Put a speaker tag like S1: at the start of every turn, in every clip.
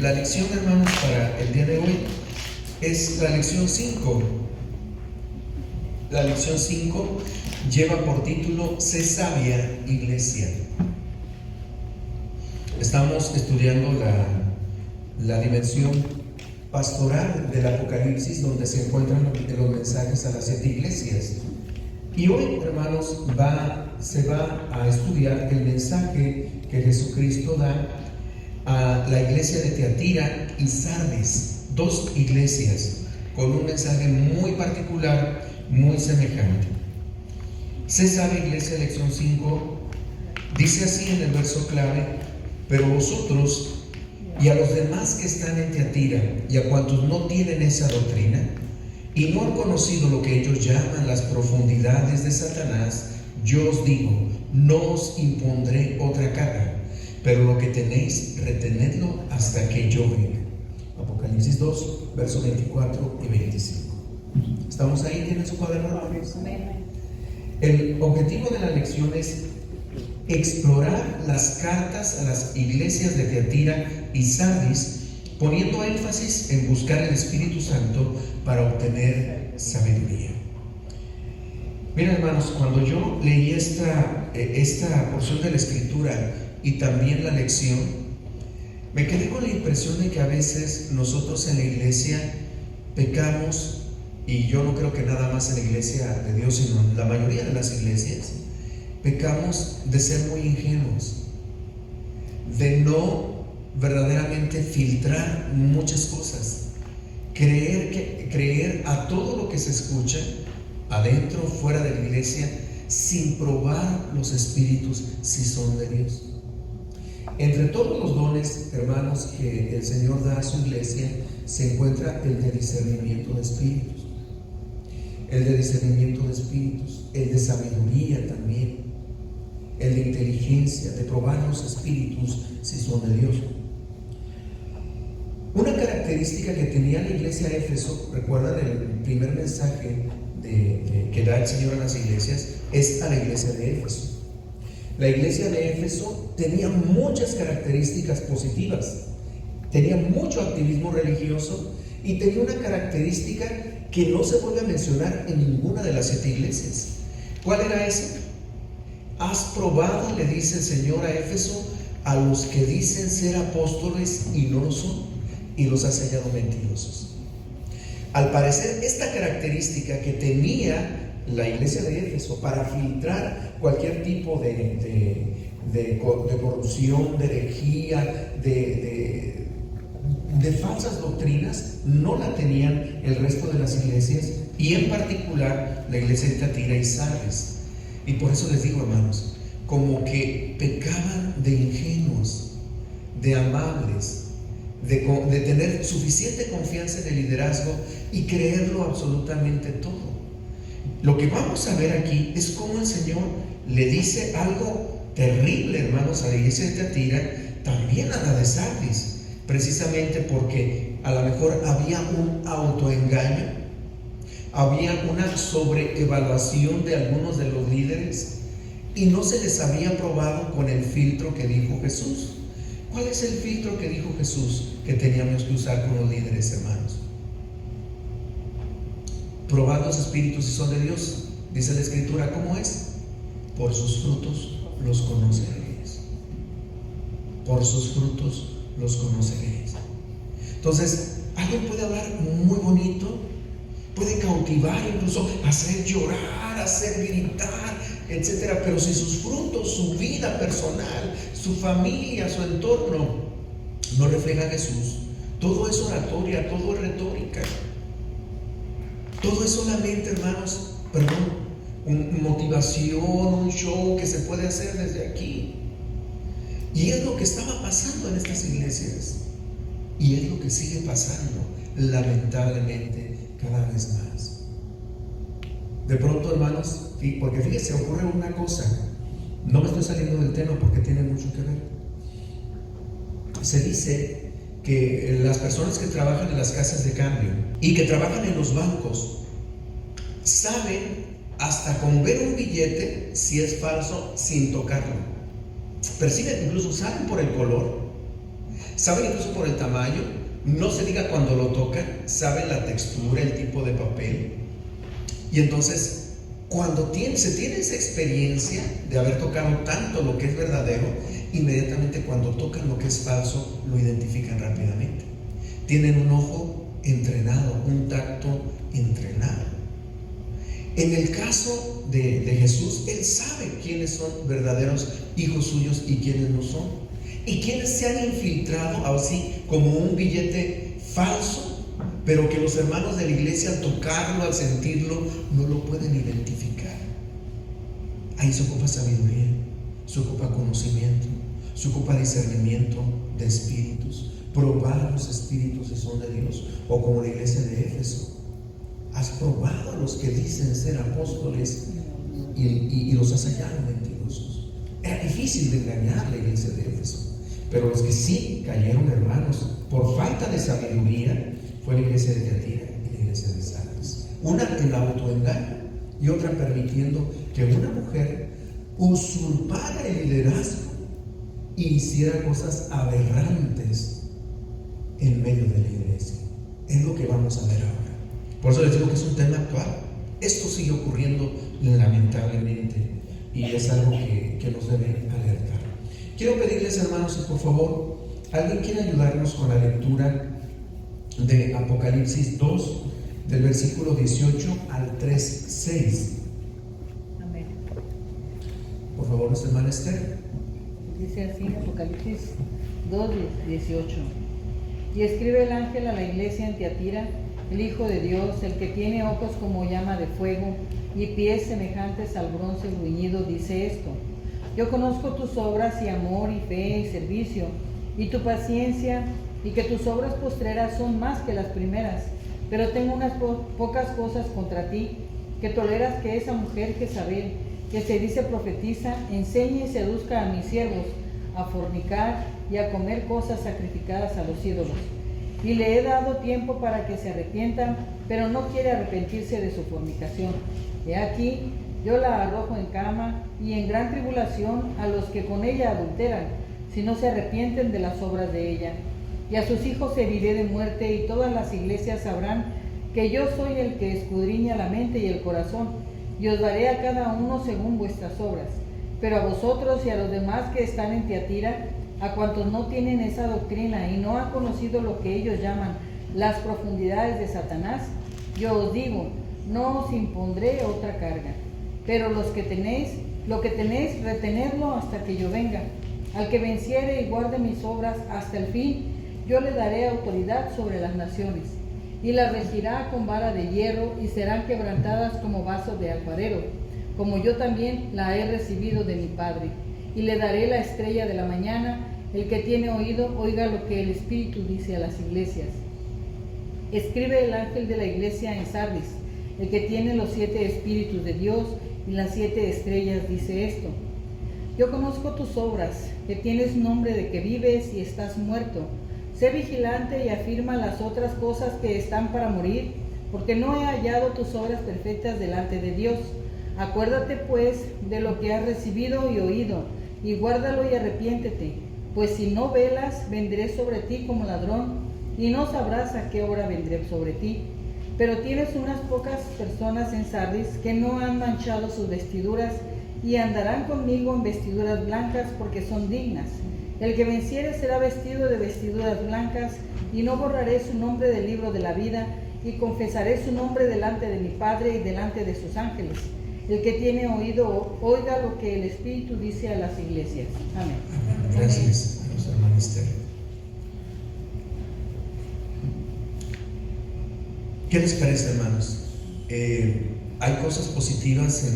S1: La lección, hermanos, para el día de hoy es la lección 5. La lección 5 lleva por título Sé sabia, iglesia. Estamos estudiando la dimensión pastoral del Apocalipsis, donde se encuentran los mensajes a las 7 iglesias. Y hoy, hermanos, se va a estudiar el mensaje que Jesucristo da a la iglesia de Tiatira y Sardis, 2 iglesias, con un mensaje muy particular, muy semejante. Se sabe, iglesia, lección 5, dice así en el verso clave: pero vosotros y a los demás que están en Tiatira y a cuantos no tienen esa doctrina y no han conocido lo que ellos llaman las profundidades de Satanás, yo os digo, no os impondré otra carga, pero lo que tenéis, retenedlo hasta que yo venga. Apocalipsis 2, versos 24 y 25. ¿Estamos ahí? ¿Tienen su cuaderno? El objetivo de la lección es explorar las cartas a las iglesias de Tiatira y Sardis, poniendo énfasis en buscar el Espíritu Santo para obtener sabiduría. Miren, hermanos, cuando yo leí esta porción de la Escritura y también la lección, me quedé con la impresión de que a veces nosotros en la iglesia pecamos, y yo no creo que nada más en la iglesia de Dios, sino en la mayoría de las iglesias, pecamos de ser muy ingenuos, de no verdaderamente filtrar muchas cosas, creer a todo lo que se escucha, adentro, fuera de la iglesia, sin probar los espíritus si son de Dios. Entre todos los dones, hermanos, que el Señor da a su iglesia, se encuentra el de discernimiento de espíritus, el de sabiduría también, el de inteligencia, de probar los espíritus si son de Dios. Una característica que tenía la iglesia de Éfeso, recuerdan el primer mensaje que da el Señor a las iglesias, es a la iglesia de Éfeso. La iglesia de Éfeso tenía muchas características positivas, tenía mucho activismo religioso y tenía una característica que no se vuelve a mencionar en ninguna de las 7 iglesias. ¿Cuál era esa? Has probado, le dice el Señor a Éfeso, a los que dicen ser apóstoles y no lo son, y los has hallado mentirosos. Al parecer, esta característica que tenía la iglesia de Éfeso para filtrar cualquier tipo de corrupción, de herejía, de falsas doctrinas, no la tenían el resto de las iglesias, y en particular la iglesia de Tiatira y Sardis. Y por eso les digo, hermanos, como que pecaban de ingenuos, de amables, de tener suficiente confianza en el liderazgo y creerlo absolutamente todo. Lo que vamos a ver aquí es cómo el Señor le dice algo terrible, hermanos, a la iglesia de Tiatira, también a la de Sardis, precisamente porque a lo mejor había un autoengaño, había una sobreevaluación de algunos de los líderes y no se les había probado con el filtro que dijo Jesús. ¿Cuál es el filtro que dijo Jesús que teníamos que usar con los líderes, hermanos? Probad los espíritus si son de Dios, dice la Escritura. ¿Cómo es? Por sus frutos los conoceréis. Por sus frutos los conoceréis. Entonces, alguien puede hablar muy bonito, puede cautivar, incluso hacer llorar, hacer gritar, etcétera, pero si sus frutos, su vida personal, su familia, su entorno no refleja a Jesús, todo es oratoria, todo es retórica, todo es solamente, hermanos, una motivación, un show que se puede hacer desde aquí. Y es lo que estaba pasando en estas iglesias, y es lo que sigue pasando, lamentablemente, cada vez más. De pronto, hermanos, porque fíjese, ocurre una cosa, no me estoy saliendo del tema porque tiene mucho que ver. Se dice que las personas que trabajan en las casas de cambio y que trabajan en los bancos saben hasta con ver un billete si es falso sin tocarlo. Perciben, incluso saben por el color, Saben incluso por el tamaño, no se diga cuando lo tocan, saben la textura, el tipo de papel. Y entonces, cuando se tiene esa experiencia de haber tocado tanto lo que es verdadero, inmediatamente cuando tocan lo que es falso, lo identifican rápidamente. Tienen un ojo entrenado, un tacto entrenado. En el caso de Jesús, Él sabe quiénes son verdaderos hijos suyos y quiénes no son. Y quienes se han infiltrado así como un billete falso, pero que los hermanos de la iglesia al tocarlo, al sentirlo, no lo pueden identificar. Ahí se ocupa sabiduría, se ocupa conocimiento, se ocupa discernimiento de espíritus, probar los espíritus si son de Dios, o como la iglesia de Éfeso. Has probado a los que dicen ser apóstoles y los has hallado mentirosos. Era difícil de engañar la iglesia de Éfeso, pero los que sí cayeron, hermanos, por falta de sabiduría, fue la iglesia de Tiatira y la iglesia de Sardis. Una en autoengaño y otra permitiendo que una mujer usurpara el liderazgo y hiciera cosas aberrantes en medio de la iglesia. Es lo que vamos a ver ahora. Por eso les digo que es un tema actual. Esto sigue ocurriendo lamentablemente y es algo que nos debe alertar. Quiero pedirles, hermanos, si por favor alguien quiere ayudarnos con la lectura de Apocalipsis 2, del versículo 18 al 3:6.
S2: Amén.
S1: Por favor, nuestra hermana Esther.
S2: Dice así, Apocalipsis 2:18. Y escribe el ángel a la iglesia en Tiatira, el Hijo de Dios, el que tiene ojos como llama de fuego y pies semejantes al bronce bruñido, dice esto: yo conozco tus obras y amor y fe y servicio y tu paciencia, y que tus obras postreras son más que las primeras, pero tengo unas pocas cosas contra ti, que toleras que esa mujer Jezabel, que se dice profetiza, enseñe y seduzca a mis siervos a fornicar y a comer cosas sacrificadas a los ídolos. Y le he dado tiempo para que se arrepientan, pero no quiere arrepentirse de su fornicación. He aquí, yo la arrojo en cama y en gran tribulación a los que con ella adulteran, si no se arrepienten de las obras de ella. Y a sus hijos heriré de muerte, y todas las iglesias sabrán que yo soy el que escudriña la mente y el corazón, y os daré a cada uno según vuestras obras. Pero a vosotros y a los demás que están en Tiatira, a cuantos no tienen esa doctrina y no han conocido lo que ellos llaman las profundidades de Satanás, yo os digo, no os impondré otra carga. Pero lo que tenéis, retenedlo hasta que yo venga. Al que venciere y guarde mis obras hasta el fin, yo le daré autoridad sobre las naciones, y las regirá con vara de hierro, y serán quebrantadas como vasos de alfarero, como yo también la he recibido de mi Padre. Y le daré la estrella de la mañana. El que tiene oído, oiga lo que el Espíritu dice a las iglesias. Escribe el ángel de la iglesia en Sardis, el que tiene los 7 espíritus de Dios y las 7 estrellas, dice esto: yo conozco tus obras, que tienes nombre de que vives y estás muerto. Sé vigilante y afirma las otras cosas que están para morir, porque no he hallado tus obras perfectas delante de Dios. Acuérdate pues de lo que has recibido y oído, y guárdalo y arrepiéntete, pues si no velas, vendré sobre ti como ladrón, y no sabrás a qué hora vendré sobre ti. Pero tienes unas pocas personas en Sardis que no han manchado sus vestiduras, y andarán conmigo en vestiduras blancas, porque son dignas. El que venciere será vestido de vestiduras blancas, y no borraré su nombre del libro de la vida, y confesaré su nombre delante de mi Padre y delante de sus ángeles. El que tiene oído, oiga lo que el Espíritu dice a las iglesias. Amén.
S1: Gracias, hermano Esther. ¿Qué les parece, hermanos? Hay cosas positivas,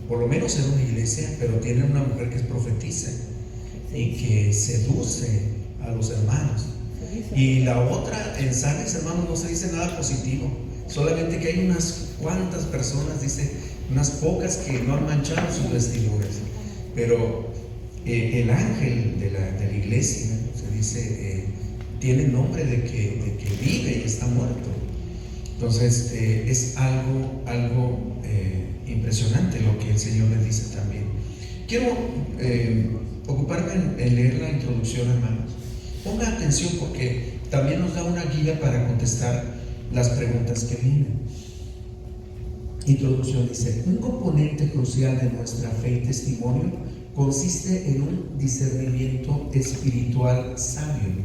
S1: por lo menos en una iglesia, pero tiene una mujer que es profetiza y que seduce a los hermanos. Y la otra, en Sardis, hermanos, no se dice nada positivo, solamente que hay unas cuantas personas, dice, unas pocas que no han manchado sus vestiduras. Pero el ángel de la iglesia, se dice, tiene nombre de que vive y está muerto. Entonces es algo impresionante lo que el Señor le dice también. Quiero ocuparme en leer la introducción, hermanos, Ponga atención porque también nos da una guía para contestar las preguntas que vienen. Introducción dice: un componente crucial de nuestra fe y testimonio consiste en un discernimiento espiritual sabio.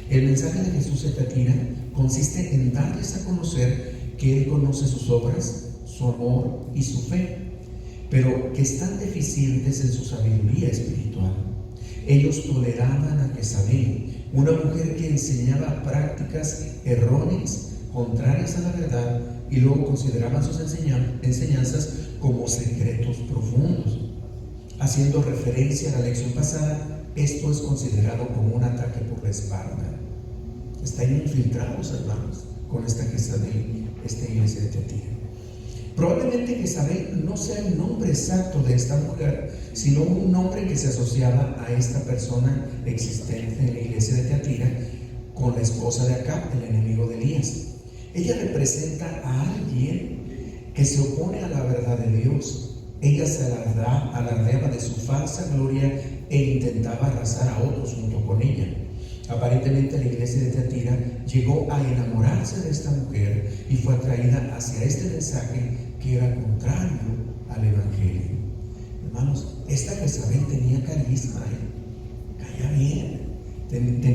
S1: El mensaje de Jesús en Tiatira consiste en darles a conocer que Él conoce sus obras, su amor y su fe, pero que están deficientes en su sabiduría espiritual. Ellos toleraban a Jezabel, una mujer que enseñaba prácticas erróneas, contrarias a la verdad, y luego consideraban sus enseñanzas como secretos profundos. Haciendo referencia a la lección pasada, esto es considerado como un ataque por la espalda. Están infiltrados, hermanos, con esta Jezabel, esta iglesia de Tiatira. Probablemente Jezabel no sea el nombre exacto de esta mujer, sino un nombre que se asociaba a esta persona existente en la iglesia de Tiatira con la esposa de Acab, el enemigo de Elías. Ella representa a alguien que se opone a la verdad de Dios. Ella se alardeaba de su falsa gloria e intentaba arrasar a otros junto con ella. Aparentemente la iglesia de Tiatira llegó a enamorarse de esta mujer y fue atraída hacia este mensaje que era contrario al evangelio. Hermanos, esta Jezabel tenía carisma, caía bien,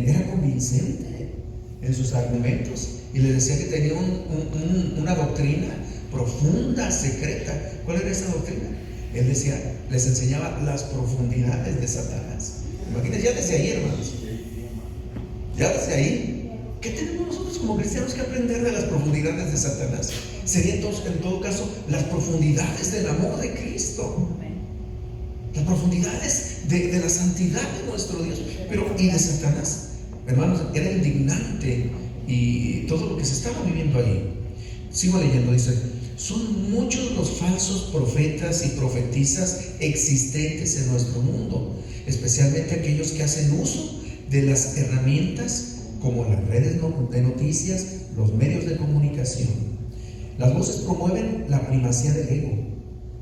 S1: era convincente en sus argumentos y les decía que tenía una doctrina profunda, secreta. ¿Cuál era esa doctrina? Él decía, les enseñaba las profundidades de Satanás. Imagínense, ya desde ahí, hermanos, ya desde ahí, ¿qué tenemos nosotros como cristianos que aprender de las profundidades de Satanás? Sería entonces, en todo caso, las profundidades del amor de Cristo, las profundidades de la santidad de nuestro Dios. Pero, ¿y de Satanás? Hermanos, era indignante y todo lo que se estaba viviendo ahí. Sigo leyendo, dice: son muchos los falsos profetas y profetisas existentes en nuestro mundo, especialmente aquellos que hacen uso de las herramientas como las redes de noticias, los medios de comunicación. Las voces promueven la primacía del ego,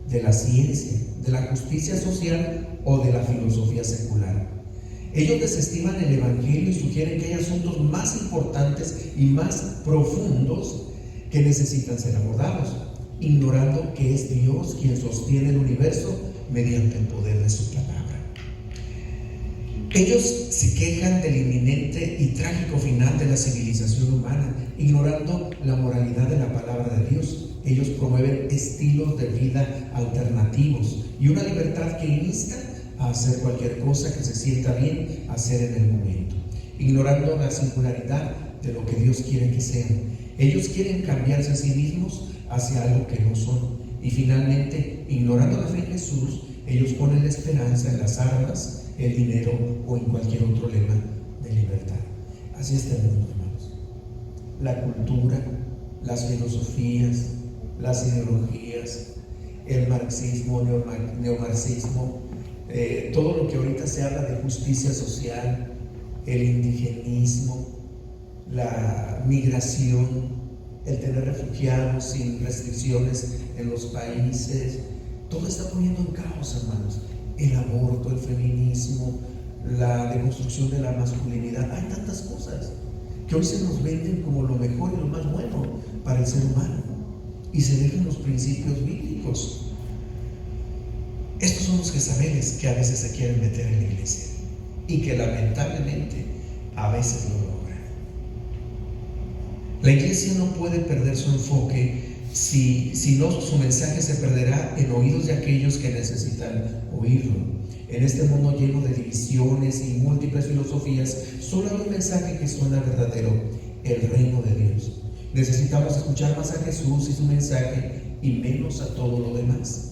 S1: de la ciencia, de la justicia social o de la filosofía secular. Ellos desestiman el evangelio y sugieren que hay asuntos más importantes y más profundos que necesitan ser abordados, ignorando que es Dios quien sostiene el universo mediante el poder de su palabra. Ellos se quejan del inminente y trágico final de la civilización humana, ignorando la moralidad de la palabra de Dios. Ellos promueven estilos de vida alternativos y una libertad que insta a hacer cualquier cosa que se sienta bien hacer en el momento, ignorando la singularidad de lo que Dios quiere que sean. Ellos quieren cambiarse a sí mismos hacia algo que no son. Y finalmente, ignorando la fe en Jesús, ellos ponen la esperanza en las armas, el dinero o en cualquier otro lema de libertad. Así está el mundo, hermanos. La cultura, las filosofías, las ideologías, el marxismo, neomarxismo, todo lo que ahorita se habla de justicia social, el indigenismo, la migración, el tener refugiados sin restricciones en los países, todo está poniendo en caos, hermanos. El aborto, el feminismo, la deconstrucción de la masculinidad. Hay tantas cosas que hoy se nos venden como lo mejor y lo más bueno para el ser humano y se dejan los principios bíblicos. Estos son los Jezabeles que a veces se quieren meter en la iglesia y que lamentablemente a veces lo logran. La iglesia no puede perder su enfoque, si no, su mensaje se perderá en oídos de aquellos que necesitan oírlo. En este mundo lleno de divisiones y múltiples filosofías, solo hay un mensaje que suena verdadero: el reino de Dios. Necesitamos escuchar más a Jesús y su mensaje y menos a todo lo demás.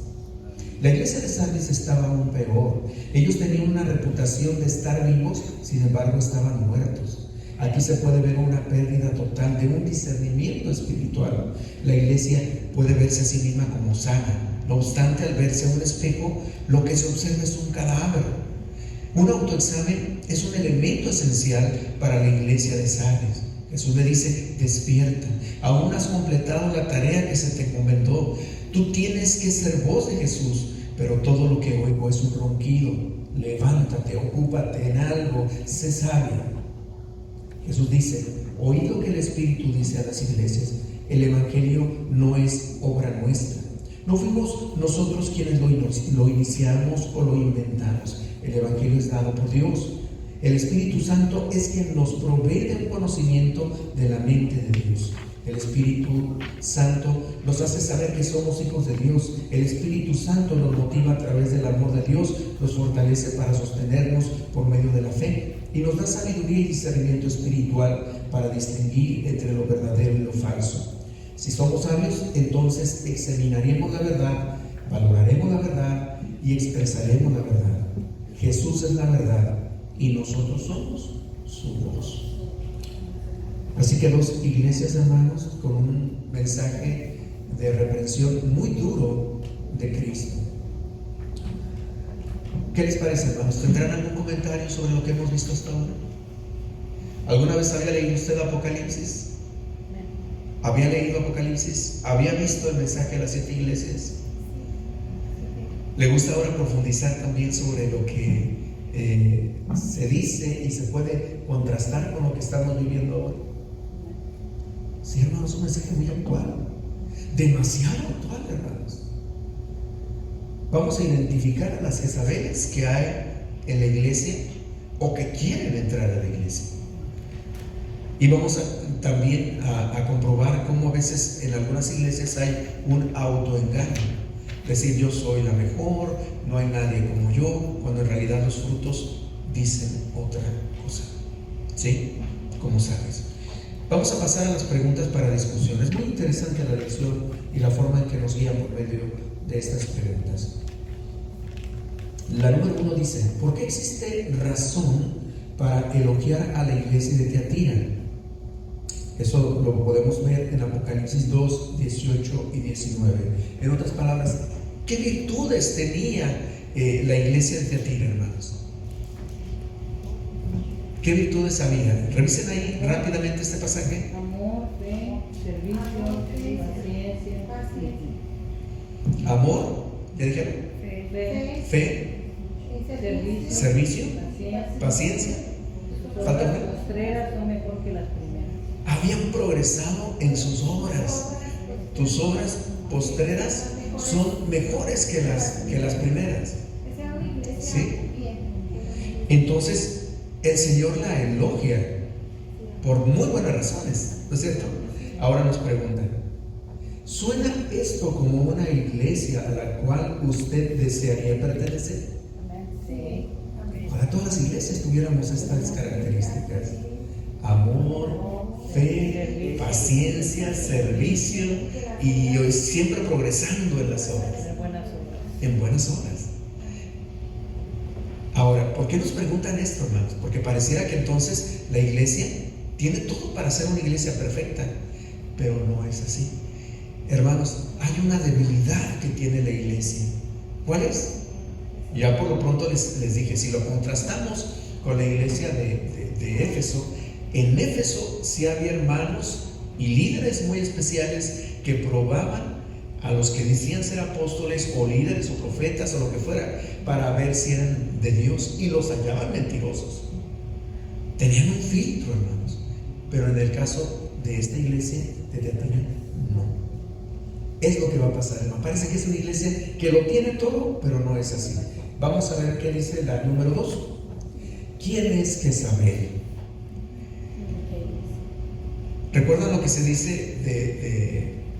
S1: La iglesia de Sardis estaba aún peor. Ellos tenían una reputación de estar vivos, sin embargo estaban muertos. Aquí se puede ver una pérdida total de un discernimiento espiritual. La iglesia puede verse a sí misma como sana. No obstante, al verse a un espejo, lo que se observa es un cadáver. Un autoexamen es un elemento esencial para la iglesia de Sardis. Jesús le dice: despierta, aún has completado la tarea que se te encomendó. Tú tienes que ser voz de Jesús, pero todo lo que oigo es un ronquido. Levántate, ocúpate en algo, sé sabio. Jesús dice: oíd lo que el Espíritu dice a las iglesias. El Evangelio no es obra nuestra. No fuimos nosotros quienes lo iniciamos o lo inventamos. El Evangelio es dado por Dios. El Espíritu Santo es quien nos provee del conocimiento de la mente de Dios. El Espíritu Santo nos hace saber que somos hijos de Dios. El Espíritu Santo nos motiva a través del amor de Dios, nos fortalece para sostenernos por medio de la fe y nos da sabiduría y discernimiento espiritual para distinguir entre lo verdadero y lo falso. Si somos sabios, entonces examinaremos la verdad, valoraremos la verdad y expresaremos la verdad. Jesús es la verdad y nosotros somos su voz. Así que dos iglesias, hermanos, con un mensaje de reprensión muy duro de Cristo. ¿Qué les parece, hermanos? ¿Tendrán algún comentario sobre lo que hemos visto hasta ahora? ¿Alguna vez había leído usted Apocalipsis? ¿Había leído Apocalipsis? ¿Había visto el mensaje a las 7 iglesias? ¿Le gusta ahora profundizar también sobre lo que se dice y se puede contrastar con lo que estamos viviendo hoy? Sí, hermanos, un mensaje muy actual, demasiado actual, hermanos. Vamos a identificar a las Jezabeles que hay en la iglesia o que quieren entrar a la iglesia. Y vamos también a comprobar cómo a veces en algunas iglesias hay un autoengaño. Decir: yo soy la mejor, no hay nadie como yo, cuando en realidad los frutos dicen otra cosa. ¿Sí? ¿Cómo sabes? Vamos a pasar a las preguntas para discusión. Es muy interesante la lección y la forma en que nos guían por medio de estas preguntas. La número 1 dice: ¿por qué existe razón para elogiar a la iglesia de Tiatira? Eso lo podemos ver en Apocalipsis 2, 18 y 19. En otras palabras, ¿qué virtudes tenía la iglesia de Tiatira, hermanos? ¿Qué virtudes había? Revisen ahí rápidamente este pasaje.
S2: Amor, fe, servicio, paciencia.
S1: Amor, ¿ya dijeron? Fe, servicio, paciencia. Falta
S2: Las
S1: una.
S2: postreras son mejor que las primeras.
S1: Habían progresado en sus obras. Tus obras postreras son mejores que las primeras. ¿Sí? Entonces el Señor la elogia por muy buenas razones, ¿no es cierto? Ahora nos preguntan: ¿suena esto como una iglesia a la cual usted desearía pertenecer?
S2: Sí.
S1: Para todas las iglesias tuviéramos estas características: amor, fe, paciencia, servicio y hoy siempre progresando en las obras,
S2: De buenas obras.
S1: en buenas obras. Ahora, ¿por qué nos preguntan esto, hermanos? Porque pareciera que entonces la iglesia tiene todo para ser una iglesia perfecta, pero no es así. Hermanos, hay una debilidad que tiene la iglesia. ¿Cuál es? Ya por lo pronto les dije, si lo contrastamos con la iglesia de Éfeso, en Éfeso sí había hermanos y líderes muy especiales que probaban a los que decían ser apóstoles o líderes o profetas o lo que fuera, para ver si eran de Dios, y los hallaban mentirosos. Tenían un filtro, hermanos. Pero en el caso de esta iglesia de Tiatira, no. Es lo que va a pasar, hermano. Parece que es una iglesia que lo tiene todo, pero no es así. Vamos a ver qué dice la número 2. ¿Quién es Jezabel? ¿Recuerdan lo que se dice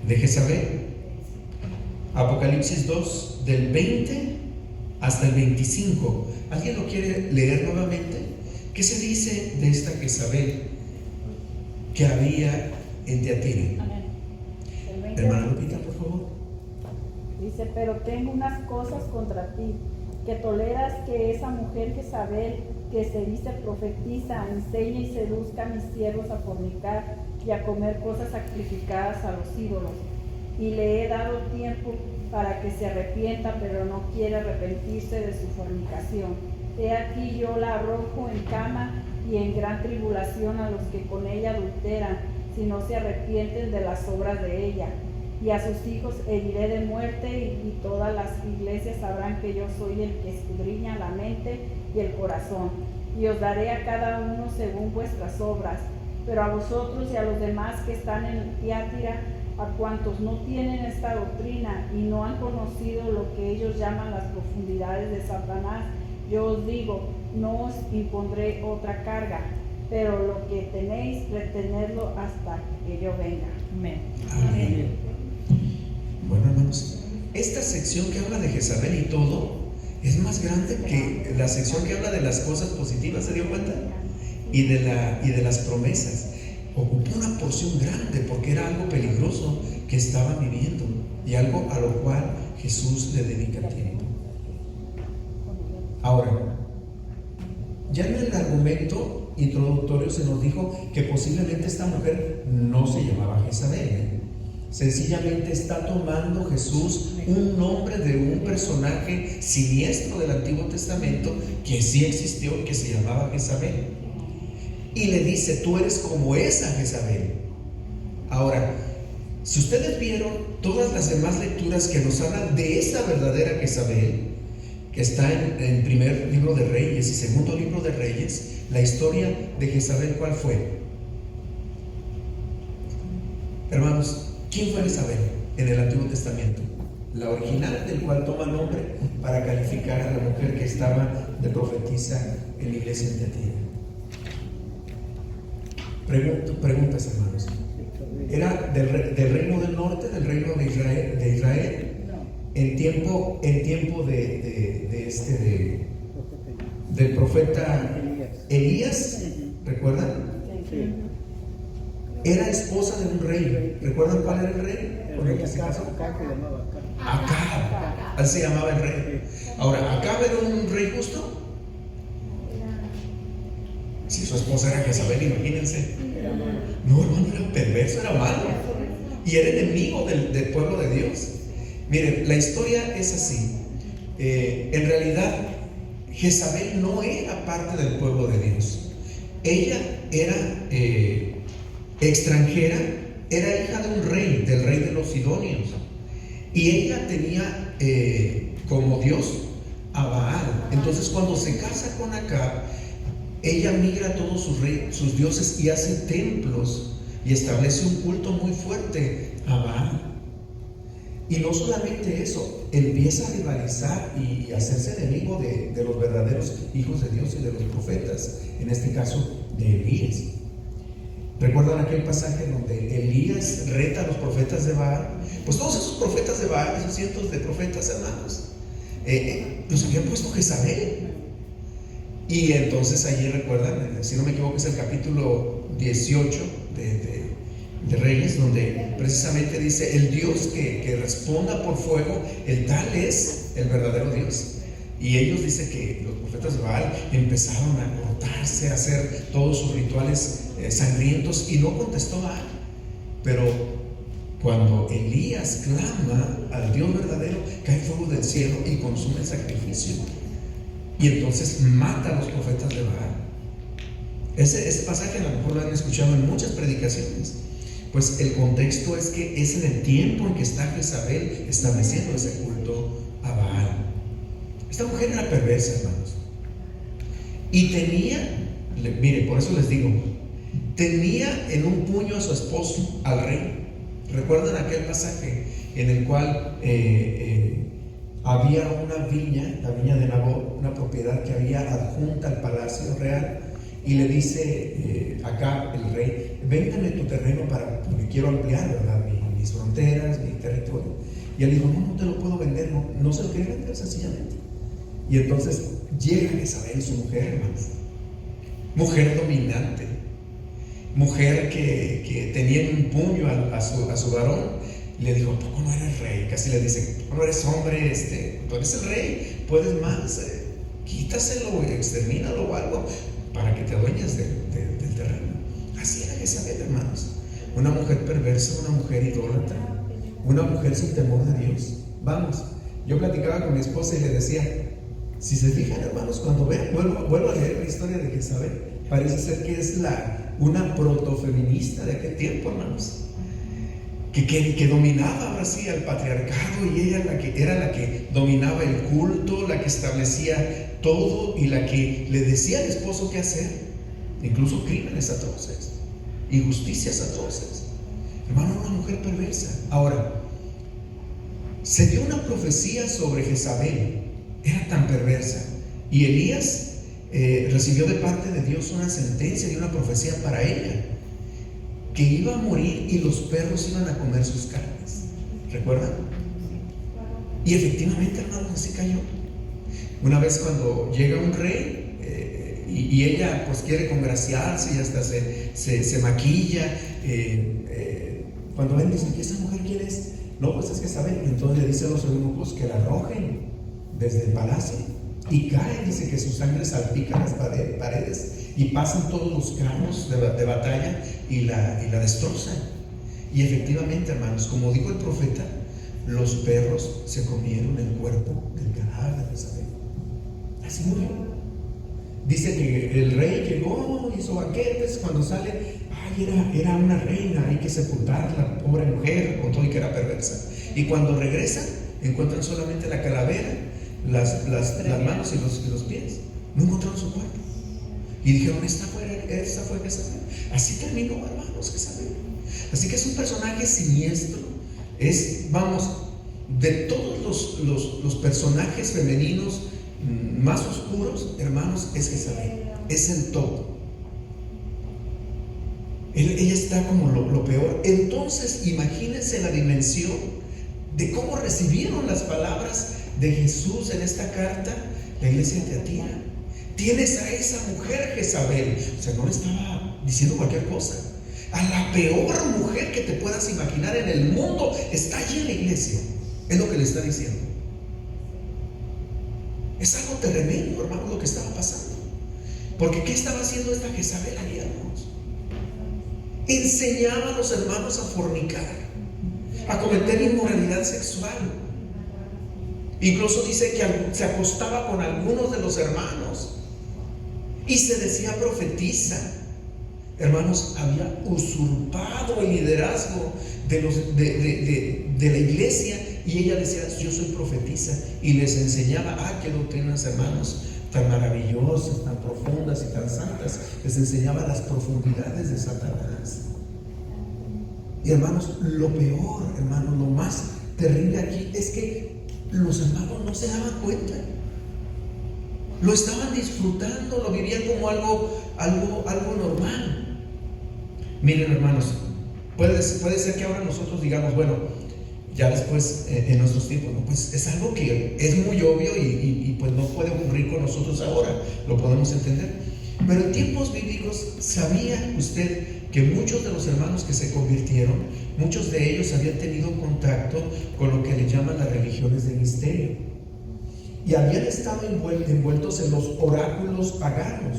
S1: de Jezabel? Apocalipsis 2, del 20 hasta el 25. ¿Alguien lo quiere leer nuevamente? ¿Qué se dice de esta Jezabel que había en Tiatira?
S3: Amén.
S1: Hermana Lupita, por favor.
S3: Dice: pero tengo unas cosas contra ti, que toleras que esa mujer Jezabel, que se dice profetiza, enseñe y seduzca a mis siervos a fornicar y a comer cosas sacrificadas a los ídolos. Y le he dado tiempo para que se arrepienta, pero no quiere arrepentirse de su fornicación. He aquí yo la arrojo en cama y en gran tribulación a los que con ella adulteran, si no se arrepienten de las obras de ella. Y a sus hijos heriré de muerte, y todas las iglesias sabrán que yo soy el que escudriña la mente y el corazón. Y os daré a cada uno según vuestras obras. Pero a vosotros y a los demás que están en Tiatira, a cuantos no tienen esta doctrina y no han conocido lo que ellos llaman las profundidades de Satanás, yo os digo, no os impondré otra carga, pero lo que tenéis, retenedlo hasta que yo venga.
S2: Amén.
S1: Amén. Bueno, hermanos, esta sección que habla de Jezabel y todo es más grande que la sección que habla de las cosas positivas, ¿se dio cuenta? Y de las promesas. Ocupó una porción grande porque era algo peligroso que estaba viviendo y algo a lo cual Jesús le dedica tiempo. Ahora, ya en el argumento introductorio se nos dijo que posiblemente esta mujer no se llamaba Jezabel. Sencillamente está tomando Jesús un nombre de un personaje siniestro del Antiguo Testamento que sí existió y que se llamaba Jezabel. Y le dice, tú eres como esa Jezabel. Ahora, si ustedes vieron todas las demás lecturas que nos hablan de esa verdadera Jezabel, que está en el primer libro de Reyes y segundo libro de Reyes, la historia de Jezabel, ¿cuál fue? Hermanos, ¿quién fue Jezabel en el Antiguo Testamento? La original, del cual toma nombre para calificar a la mujer que estaba de profetisa en la iglesia en Tiatira. Preguntas, hermanos. ¿Era del reino del norte, del reino de Israel? En tiempo del profeta Elías, ¿recuerdan? Era esposa de un rey. ¿Recuerdan cuál era el rey? ¿Por el que se casó? Acab. Así se llamaba el rey. Ahora, ¿Acab era un rey justo? Si su esposa era Jezabel, imagínense. No, hermano, era perverso, era malo. Y era enemigo del pueblo de Dios. Miren, la historia es así. En realidad, Jezabel no era parte del pueblo de Dios. Ella era extranjera, era hija de un rey, del rey de los Sidonios. Y ella tenía como Dios a Baal. Entonces, cuando se casa con Acab, ella migra a todos sus dioses y hace templos y establece un culto muy fuerte a Baal. Y no solamente eso, empieza a rivalizar y a hacerse enemigo de los verdaderos hijos de Dios y de los profetas, en este caso de Elías. ¿Recuerdan aquel pasaje donde Elías reta a los profetas de Baal? Pues todos esos profetas de Baal, esos cientos de profetas, hermanos, los habían puesto Jezabel. Y entonces allí recuerdan, si no me equivoco, es el capítulo 18 de Reyes, donde precisamente dice: el Dios que responda por fuego, el tal es el verdadero Dios. Y ellos dicen que los profetas de Baal empezaron a cortarse, a hacer todos sus rituales sangrientos, y no contestó Baal. Pero cuando Elías clama al Dios verdadero, cae fuego del cielo y consume el sacrificio. Y entonces mata a los profetas de Baal. Ese pasaje a lo mejor lo han escuchado en muchas predicaciones. Pues el contexto es que es en el tiempo en que está Jezabel estableciendo ese culto a Baal. Esta mujer era perversa, hermanos. Y tenía, mire, por eso les digo, tenía en un puño a su esposo, al rey. ¿Recuerdan aquel pasaje en el cual había una viña, la viña de Nabot, una propiedad que había adjunta al palacio real? Y le dice acá el rey: véndeme tu terreno porque quiero ampliar, ¿verdad?, mis fronteras, mi territorio. Y él dijo: no te lo puedo vender, no se lo quería vender sencillamente. Y entonces llega Jezabel, su mujer, hermanos, mujer dominante, mujer que tenía en un puño a su varón. Y le dijo: ¿poco no eres rey? Casi le dice: ¿poco no eres hombre? Tú eres el rey, puedes más, quítaselo, extermínalo o algo, para que te adueñes del terreno. Así era Jezabel, hermanos. Una mujer perversa, una mujer idólatra, una mujer sin temor de Dios. Vamos, yo platicaba con mi esposa y le decía: si se fijan, hermanos, cuando vean, vuelvo a leer la historia de Jezabel, parece ser que es una protofeminista de aquel tiempo, hermanos, que dominaba ahora sí al patriarcado, y ella era la que dominaba el culto, la que establecía todo y la que le decía al esposo qué hacer, incluso crímenes atroces. y justicias atroces. Hermano, una mujer perversa. Ahora, se dio una profecía sobre Jezabel, era tan perversa, y Elías recibió de parte de Dios una sentencia y una profecía para ella, que iba a morir y los perros iban a comer sus carnes. ¿Recuerdan? Y efectivamente, hermano, así cayó. Una vez cuando llega un rey y ella pues quiere congraciarse y hasta se maquilla, cuando ven dicen que esa mujer quién es, no, pues es que saben, entonces le dicen a los eunucos que la arrojen desde el palacio y cae, dice que su sangre salpica las paredes y pasan todos los carros de batalla y la destrozan. Y efectivamente, hermanos, como dijo el profeta, los perros se comieron el cuerpo del cadáver de Jezabel. Así murió. Dice que el rey llegó, hizo banquetes, cuando sale, era una reina, hay que sepultarla, pobre mujer, con todo y que era perversa. Y cuando regresan, encuentran solamente la calavera, las manos y los pies. No encontraron su cuerpo. Y dijeron, esta fue Jezabel. Así terminó, hermanos, Jezabel. Así que es un personaje siniestro. De todos los personajes femeninos más oscuros, hermanos, es Jezabel. Es el top. Ella está como lo peor. Entonces, imagínense la dimensión de cómo recibieron las palabras de Jesús en esta carta la iglesia de Tiatira. Tienes a esa mujer Jezabel. O sea, no le estaba diciendo cualquier cosa. A la peor mujer que te puedas imaginar en el mundo está allí en la iglesia. Es lo que le está diciendo. Es algo tremendo, hermano, lo que estaba pasando. Porque ¿qué estaba haciendo esta Jezabel ahí, hermanos? Enseñaba a los hermanos a fornicar, a cometer inmoralidad sexual. Incluso dice que se acostaba con algunos de los hermanos y se decía profetiza. Hermanos, había usurpado el liderazgo de la iglesia y ella decía, yo soy profetisa, y les enseñaba, qué doctrinas, hermanos, tan maravillosas, tan profundas y tan santas. Les enseñaba las profundidades de Satanás. Y hermanos, lo peor, hermanos, lo más terrible aquí es que los hermanos no se daban cuenta. Lo estaban disfrutando, lo vivían como algo normal. Miren, hermanos, puede ser que ahora nosotros digamos, bueno, ya después en nuestros tiempos, no, pues es algo que es muy obvio y pues no puede ocurrir con nosotros ahora, lo podemos entender. Pero en tiempos bíblicos, ¿sabía usted que muchos de los hermanos que se convirtieron, muchos de ellos habían tenido contacto con lo que le llaman las religiones de misterio? Y habían estado envueltos en los oráculos paganos,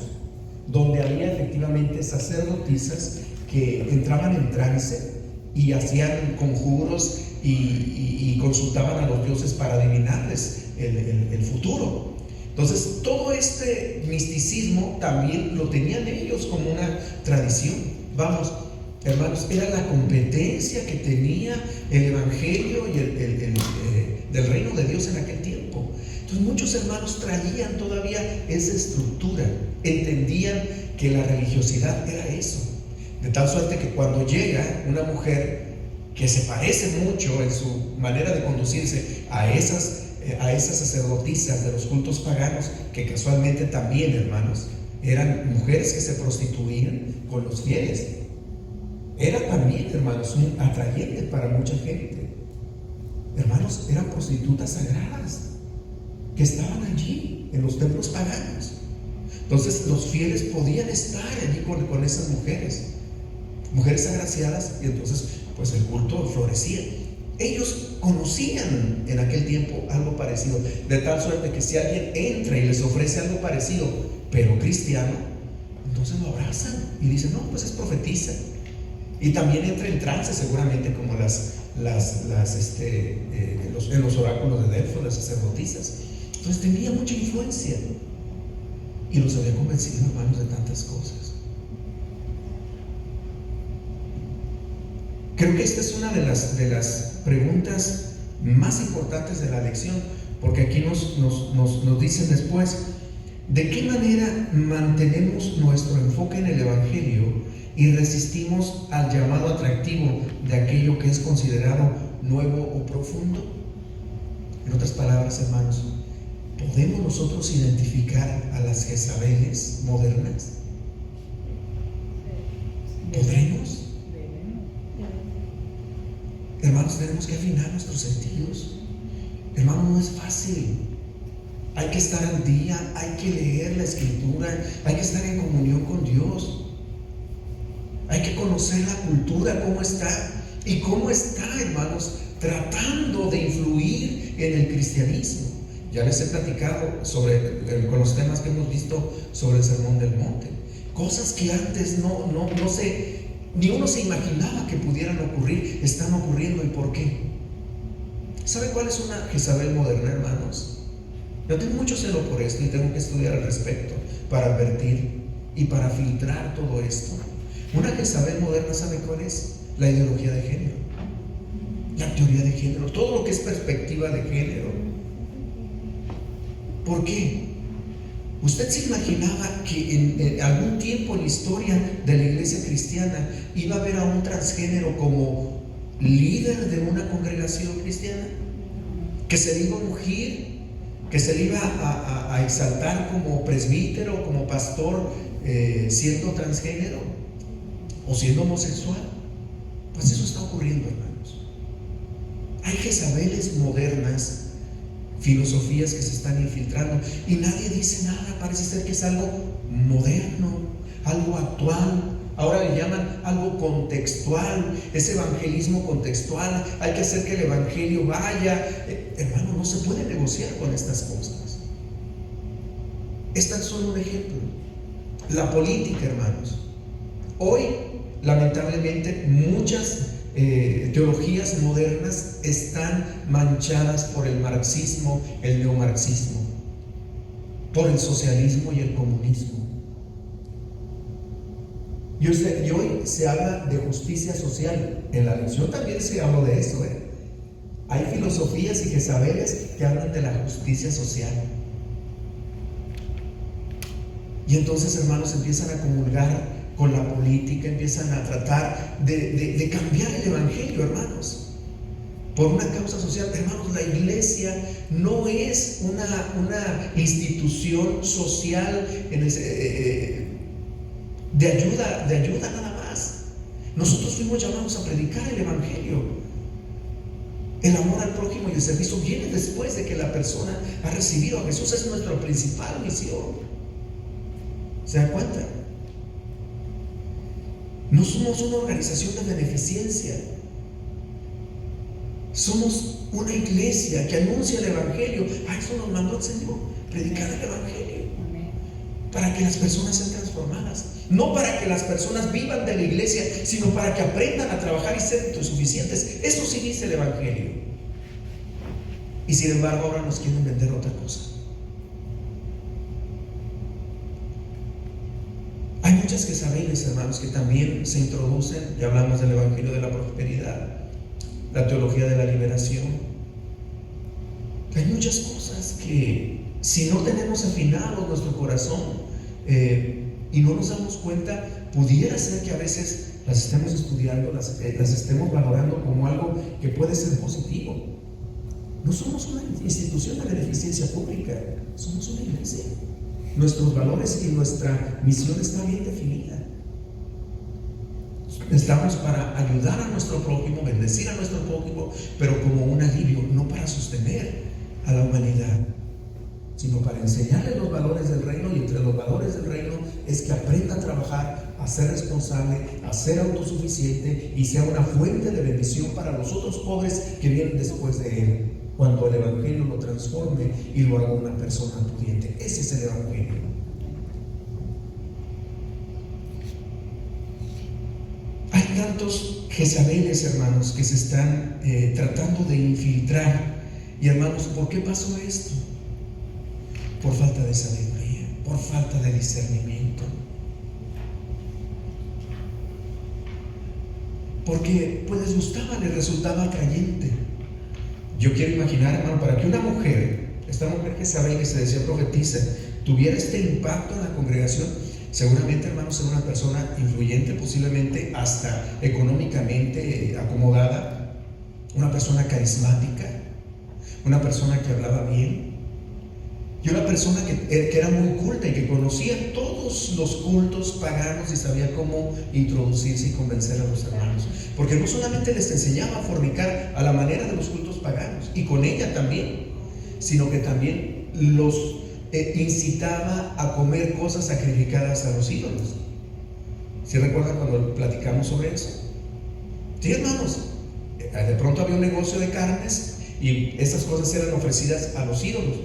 S1: donde había efectivamente sacerdotisas que entraban en trance y hacían conjuros y consultaban a los dioses para adivinarles el futuro. Entonces, todo este misticismo también lo tenían ellos como una tradición. Vamos, hermanos, era la competencia que tenía el evangelio y del reino de Dios en aquel tiempo. Entonces, muchos hermanos traían todavía esa estructura, entendían que la religiosidad era eso. De tal suerte que cuando llega una mujer que se parece mucho en su manera de conducirse a esas sacerdotisas de los cultos paganos, que casualmente también, hermanos, eran mujeres que se prostituían con los fieles, era también, hermanos, un atrayente para mucha gente. Hermanos, eran prostitutas sagradas que estaban allí en los templos paganos. Entonces los fieles podían estar allí con esas mujeres agraciadas, y entonces pues el culto florecía. Ellos conocían en aquel tiempo algo parecido, de tal suerte que si alguien entra y les ofrece algo parecido, pero cristiano, entonces lo abrazan y dicen, no, pues es profetisa. Y también entra en trance seguramente, como en los oráculos de Delfos, las sacerdotisas. Entonces tenía mucha influencia y los había convencido, hermanos, de tantas cosas. Creo que esta es una de las preguntas más importantes de la lección, porque aquí nos dicen después, ¿De qué manera mantenemos nuestro enfoque en el Evangelio y resistimos al llamado atractivo de aquello que es considerado nuevo o profundo? En otras palabras, hermanos, ¿podemos nosotros identificar a las Jezabeles modernas? ¿Podremos? Hermanos, tenemos que afinar nuestros sentidos. Hermanos, no es fácil. Hay que estar al día, hay que leer la Escritura, hay que estar en comunión con Dios. Hay que conocer la cultura, cómo está y cómo está, hermanos, tratando de influir en el cristianismo. Ya les he platicado con los temas que hemos visto sobre el Sermón del Monte. Cosas que antes ni uno se imaginaba que pudieran ocurrir, están ocurriendo. ¿Y por qué? ¿Sabe cuál es una Jezabel moderna, hermanos? Yo tengo mucho celo por esto y tengo que estudiar al respecto para advertir y para filtrar todo esto. Una Jezabel moderna, ¿sabe cuál es? La ideología de género, la teoría de género, todo lo que es perspectiva de género. ¿Por qué? ¿Usted se imaginaba que en algún tiempo en la historia de la iglesia cristiana iba a haber a un transgénero como líder de una congregación cristiana? ¿Que se le iba a ungir? ¿Que se le iba a exaltar como presbítero, como pastor, siendo transgénero o siendo homosexual? Pues eso está ocurriendo, hermanos. Hay Jezabeles modernas, filosofías que se están infiltrando y nadie dice nada. Parece ser que es algo moderno, algo actual. Ahora le llaman algo contextual, es evangelismo contextual. Hay que hacer que el evangelio vaya. Hermano, no se puede negociar con estas cosas. Es tan solo un ejemplo. La política, hermanos. Hoy, lamentablemente, muchas teologías modernas están manchadas por el marxismo, el neomarxismo, por el socialismo y el comunismo. Y hoy se habla de justicia social. En la lección también se habló de eso. Hay filosofías y Jezabeles que hablan de la justicia social. Y entonces, hermanos, empiezan a comulgar con la política, empiezan a tratar de cambiar el evangelio, hermanos, por una causa social. Hermanos, la iglesia no es una institución social de ayuda nada más. Nosotros fuimos llamados a predicar el evangelio. El amor al prójimo y el servicio viene después de que la persona ha recibido a Jesús. Es nuestra principal misión. ¿Se dan cuenta? No somos una organización de beneficencia. Somos una iglesia que anuncia el evangelio. A eso nos mandó el Señor, predicar el evangelio. Para que las personas sean transformadas. No para que las personas vivan de la iglesia, sino para que aprendan a trabajar y ser autosuficientes. Eso sí dice el evangelio. Y sin embargo ahora nos quieren vender otra cosa. Hay muchas Jezabeles, hermanos, que también se introducen. Ya hablamos del evangelio de la prosperidad, la teología de la liberación. Hay muchas cosas que, si no tenemos afinado nuestro corazón y no nos damos cuenta, pudiera ser que a veces las estemos estudiando, las estemos valorando como algo que puede ser positivo. No somos una institución de beneficencia pública, somos una iglesia. Nuestros valores y nuestra misión está bien definida. Estamos para ayudar a nuestro prójimo, bendecir a nuestro prójimo, pero como un alivio, no para sostener a la humanidad, sino para enseñarles los valores del reino. Y entre los valores del reino es que aprenda a trabajar, a ser responsable, a ser autosuficiente y sea una fuente de bendición para los otros pobres que vienen después de él, cuando el evangelio lo transforme y lo haga una persona pudiente. Ese es el evangelio. Hay tantos Jezabeles, hermanos, que se están tratando de infiltrar. Y hermanos, ¿por qué pasó esto? Por falta de sabiduría, por falta de discernimiento. Porque pues les gustaba, les resultaba atrayente. Yo quiero imaginar, hermano, para que una mujer, esta mujer Jezabel que se decía profetiza, tuviera este impacto en la congregación, seguramente, hermanos, era una persona influyente, posiblemente hasta económicamente acomodada, una persona carismática, una persona que hablaba bien, y una persona que era muy culta y que conocía todos los cultos paganos y sabía cómo introducirse y convencer a los hermanos. Porque no solamente les enseñaba a fornicar a la manera de los cultos paganos, y con ella también, sino que también los incitaba a comer cosas sacrificadas a los ídolos. ¿Sí recuerdan cuando platicamos sobre eso? Sí, hermanos, de pronto había un negocio de carnes y esas cosas eran ofrecidas a los ídolos.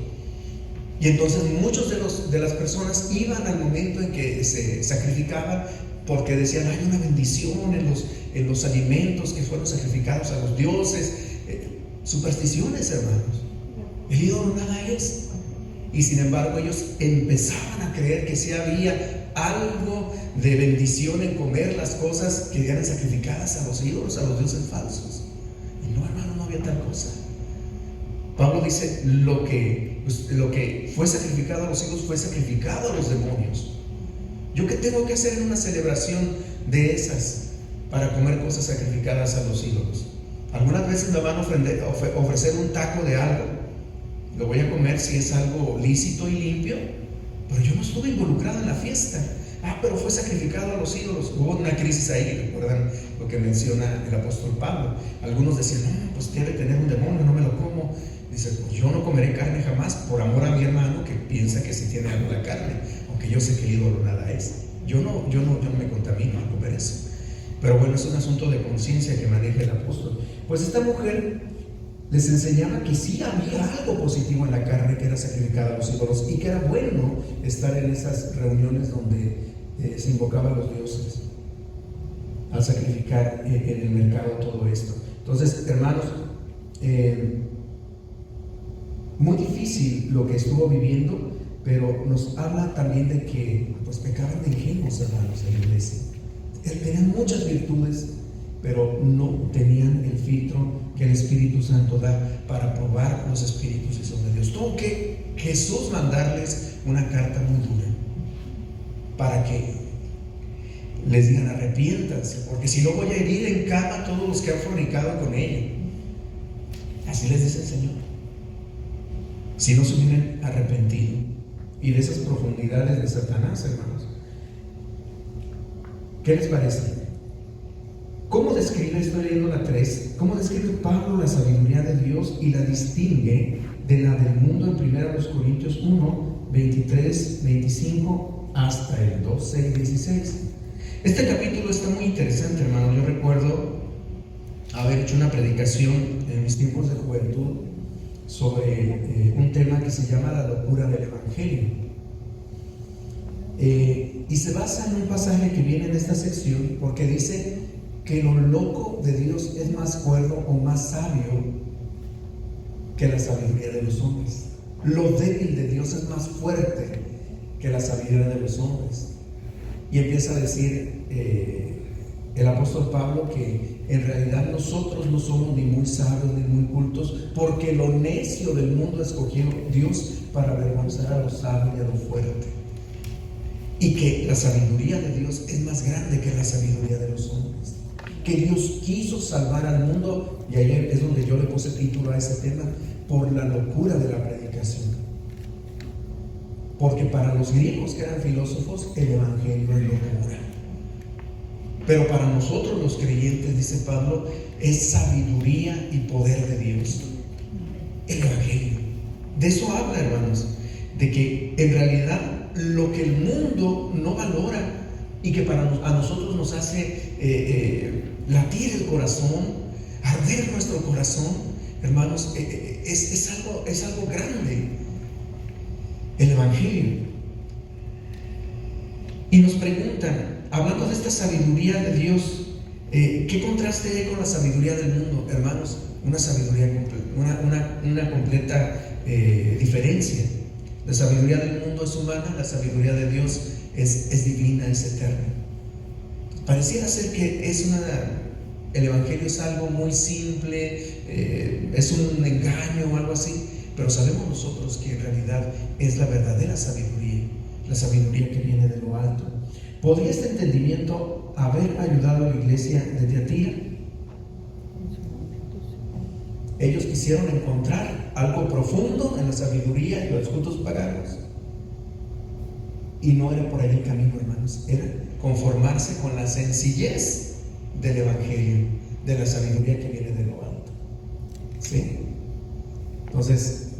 S1: Y entonces muchos de las personas iban al momento en que se sacrificaba porque decían, hay una bendición en los alimentos que fueron sacrificados a los dioses. Supersticiones, hermanos. El ídolo nada es. Y sin embargo ellos empezaban a creer que sí había algo de bendición en comer las cosas que eran sacrificadas a los ídolos, a los dioses falsos. Y no, hermano, no había tal cosa. Pablo dice, lo que fue sacrificado a los ídolos fue sacrificado a los demonios. ¿Yo qué tengo que hacer en una celebración de esas para comer cosas sacrificadas a los ídolos? Algunas veces me van a ofrecer un taco de algo, lo voy a comer si es algo lícito y limpio, pero yo no estuve involucrado en la fiesta. Pero fue sacrificado a los ídolos. Hubo una crisis ahí, recuerdan lo que menciona el apóstol Pablo. Algunos decían, no, pues debe tener un demonio, no me lo como. Dice, pues yo no comeré carne jamás por amor a mi hermano que piensa que sí tiene algo la carne, aunque yo sé que el ídolo nada es. Yo no me contamino al comer eso. Pero bueno, es un asunto de conciencia que maneja el apóstol. Pues esta mujer les enseñaba que sí había algo positivo en la carne que era sacrificada a los ídolos y que era bueno estar en esas reuniones donde se invocaban a los dioses al sacrificar en el mercado todo esto. Entonces, hermanos, muy difícil lo que estuvo viviendo, pero nos habla también de que pues pecaban de ingenuos, hermanos, en la iglesia. Tenían muchas virtudes, pero no tenían el filtro que el Espíritu Santo da para probar los espíritus y son de Dios. Tuvo que Jesús mandarles una carta muy dura para que les digan, arrepiéntanse, porque si no voy a herir en cama a todos los que han fornicado con ella. Así les dice el Señor. Si no se hubieran arrepentido. Y de esas profundidades de Satanás, hermanos, ¿qué les parece? ¿Cómo describe, estoy leyendo la 3, cómo describe Pablo la sabiduría de Dios y la distingue de la del mundo en 1 Corintios 1, 23, 25 hasta el 12 y 16? Este capítulo está muy interesante, hermano. Yo recuerdo haber hecho una predicación en mis tiempos de juventud sobre un tema que se llama la locura del Evangelio. Y se basa en un pasaje que viene en esta sección porque dice que lo loco de Dios es más cuerdo o más sabio que la sabiduría de los hombres. Lo débil de Dios es más fuerte que la sabiduría de los hombres. Y empieza a decir el apóstol Pablo que en realidad nosotros no somos ni muy sabios ni muy cultos, porque lo necio del mundo escogió Dios para avergonzar a lo sabio y a lo fuerte. Y que la sabiduría de Dios es más grande que la sabiduría de los hombres. Que Dios quiso salvar al mundo, y ahí es donde yo le puse título a ese tema, por la locura de la predicación. Porque para los griegos que eran filósofos, el Evangelio es locura. Pero para nosotros los creyentes, dice Pablo, es sabiduría y poder de Dios. El Evangelio. De eso habla, hermanos, de que en realidad lo que el mundo no valora y que a nosotros nos hace latir el corazón, arder nuestro corazón, hermanos, es algo grande, el Evangelio. Y nos preguntan, hablando de esta sabiduría de Dios, ¿qué contraste hay con la sabiduría del mundo, hermanos? Una sabiduría una completa diferencia. La sabiduría del mundo es humana, la sabiduría de Dios es divina, es eterna. Pareciera ser que el Evangelio es algo muy simple, es un engaño o algo así, pero sabemos nosotros que en realidad es la verdadera sabiduría, la sabiduría que viene de lo alto. ¿Podría este entendimiento haber ayudado a la iglesia de Tiatira? Ellos quisieron encontrar algo profundo en la sabiduría y los cultos paganos, y no era por ahí el camino, hermanos. Era conformarse con la sencillez del evangelio, de la sabiduría que viene de lo alto. ¿Sí? Entonces,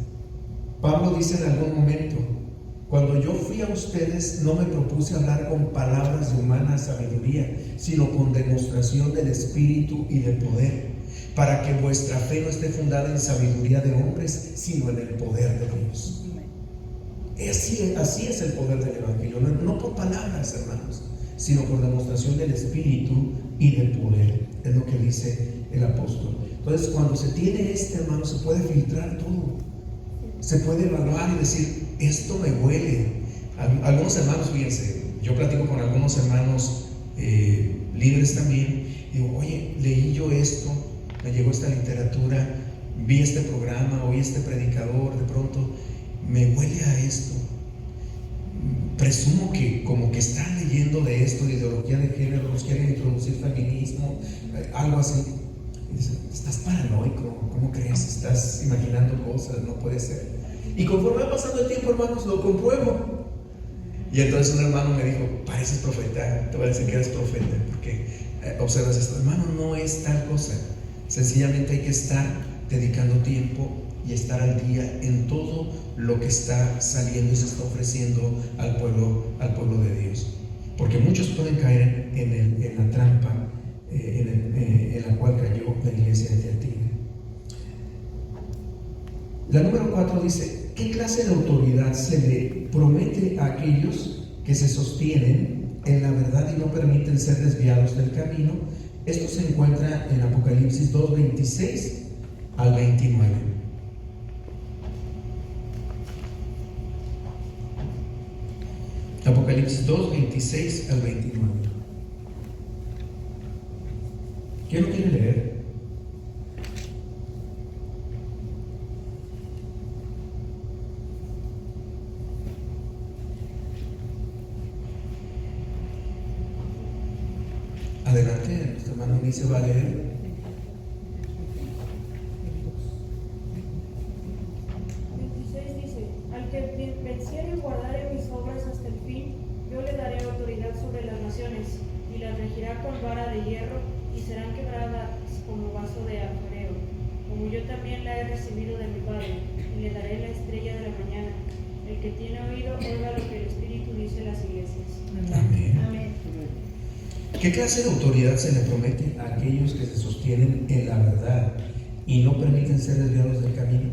S1: Pablo dice en algún momento: cuando yo fui a ustedes, no me propuse hablar con palabras de humana sabiduría, sino con demostración del Espíritu y del poder, para que vuestra fe no esté fundada en sabiduría de hombres, sino en el poder de Dios. Así es el poder del Evangelio, no por palabras, hermanos, sino por demostración del Espíritu y del poder. Es lo que dice el apóstol. Entonces, cuando se tiene hermano, se puede filtrar todo. Se puede evaluar y decir: esto me huele. Algunos hermanos, fíjense, yo platico con algunos hermanos líderes también, y digo: oye, leí yo esto, me llegó esta literatura, vi este programa, oí este predicador, de pronto me huele a esto. Presumo que como que están leyendo de esto, de ideología de género, nos quieren introducir feminismo, algo así. Y dicen: estás paranoico, ¿cómo crees? Estás imaginando cosas, no puede ser. Y conforme va pasando el tiempo, hermanos, lo compruebo. Y entonces un hermano me dijo: pareces profeta. Te voy a decir que eres profeta, porque observas esto. Hermano, no es tal cosa. Sencillamente hay que estar dedicando tiempo y estar al día en todo lo que está saliendo y se está ofreciendo al pueblo de Dios. Porque muchos pueden caer en la trampa en la cual cayó la iglesia de Tiatira. La número 4 dice: ¿qué clase de autoridad se le promete a aquellos que se sostienen en la verdad y no permiten ser desviados del camino? Esto se encuentra en Apocalipsis 2:26 al 29. Apocalipsis 2:26 al 29. ¿Quién lo quiere leer? Adelante, nuestra hermana Unice va a leer.
S4: 26 dice: al que venciere y guardare mis obras hasta el fin, yo le daré autoridad sobre las naciones, y las regirá con vara de hierro, y serán quebradas como vaso de alfarero, como yo también la he recibido de mi Padre, y le daré la estrella de la mañana. El que tiene oído, oiga lo que el Espíritu dice a las iglesias.
S1: Amén.
S3: Amén.
S1: ¿Qué clase de autoridad se le promete a aquellos que se sostienen en la verdad y no permiten ser desviados del camino?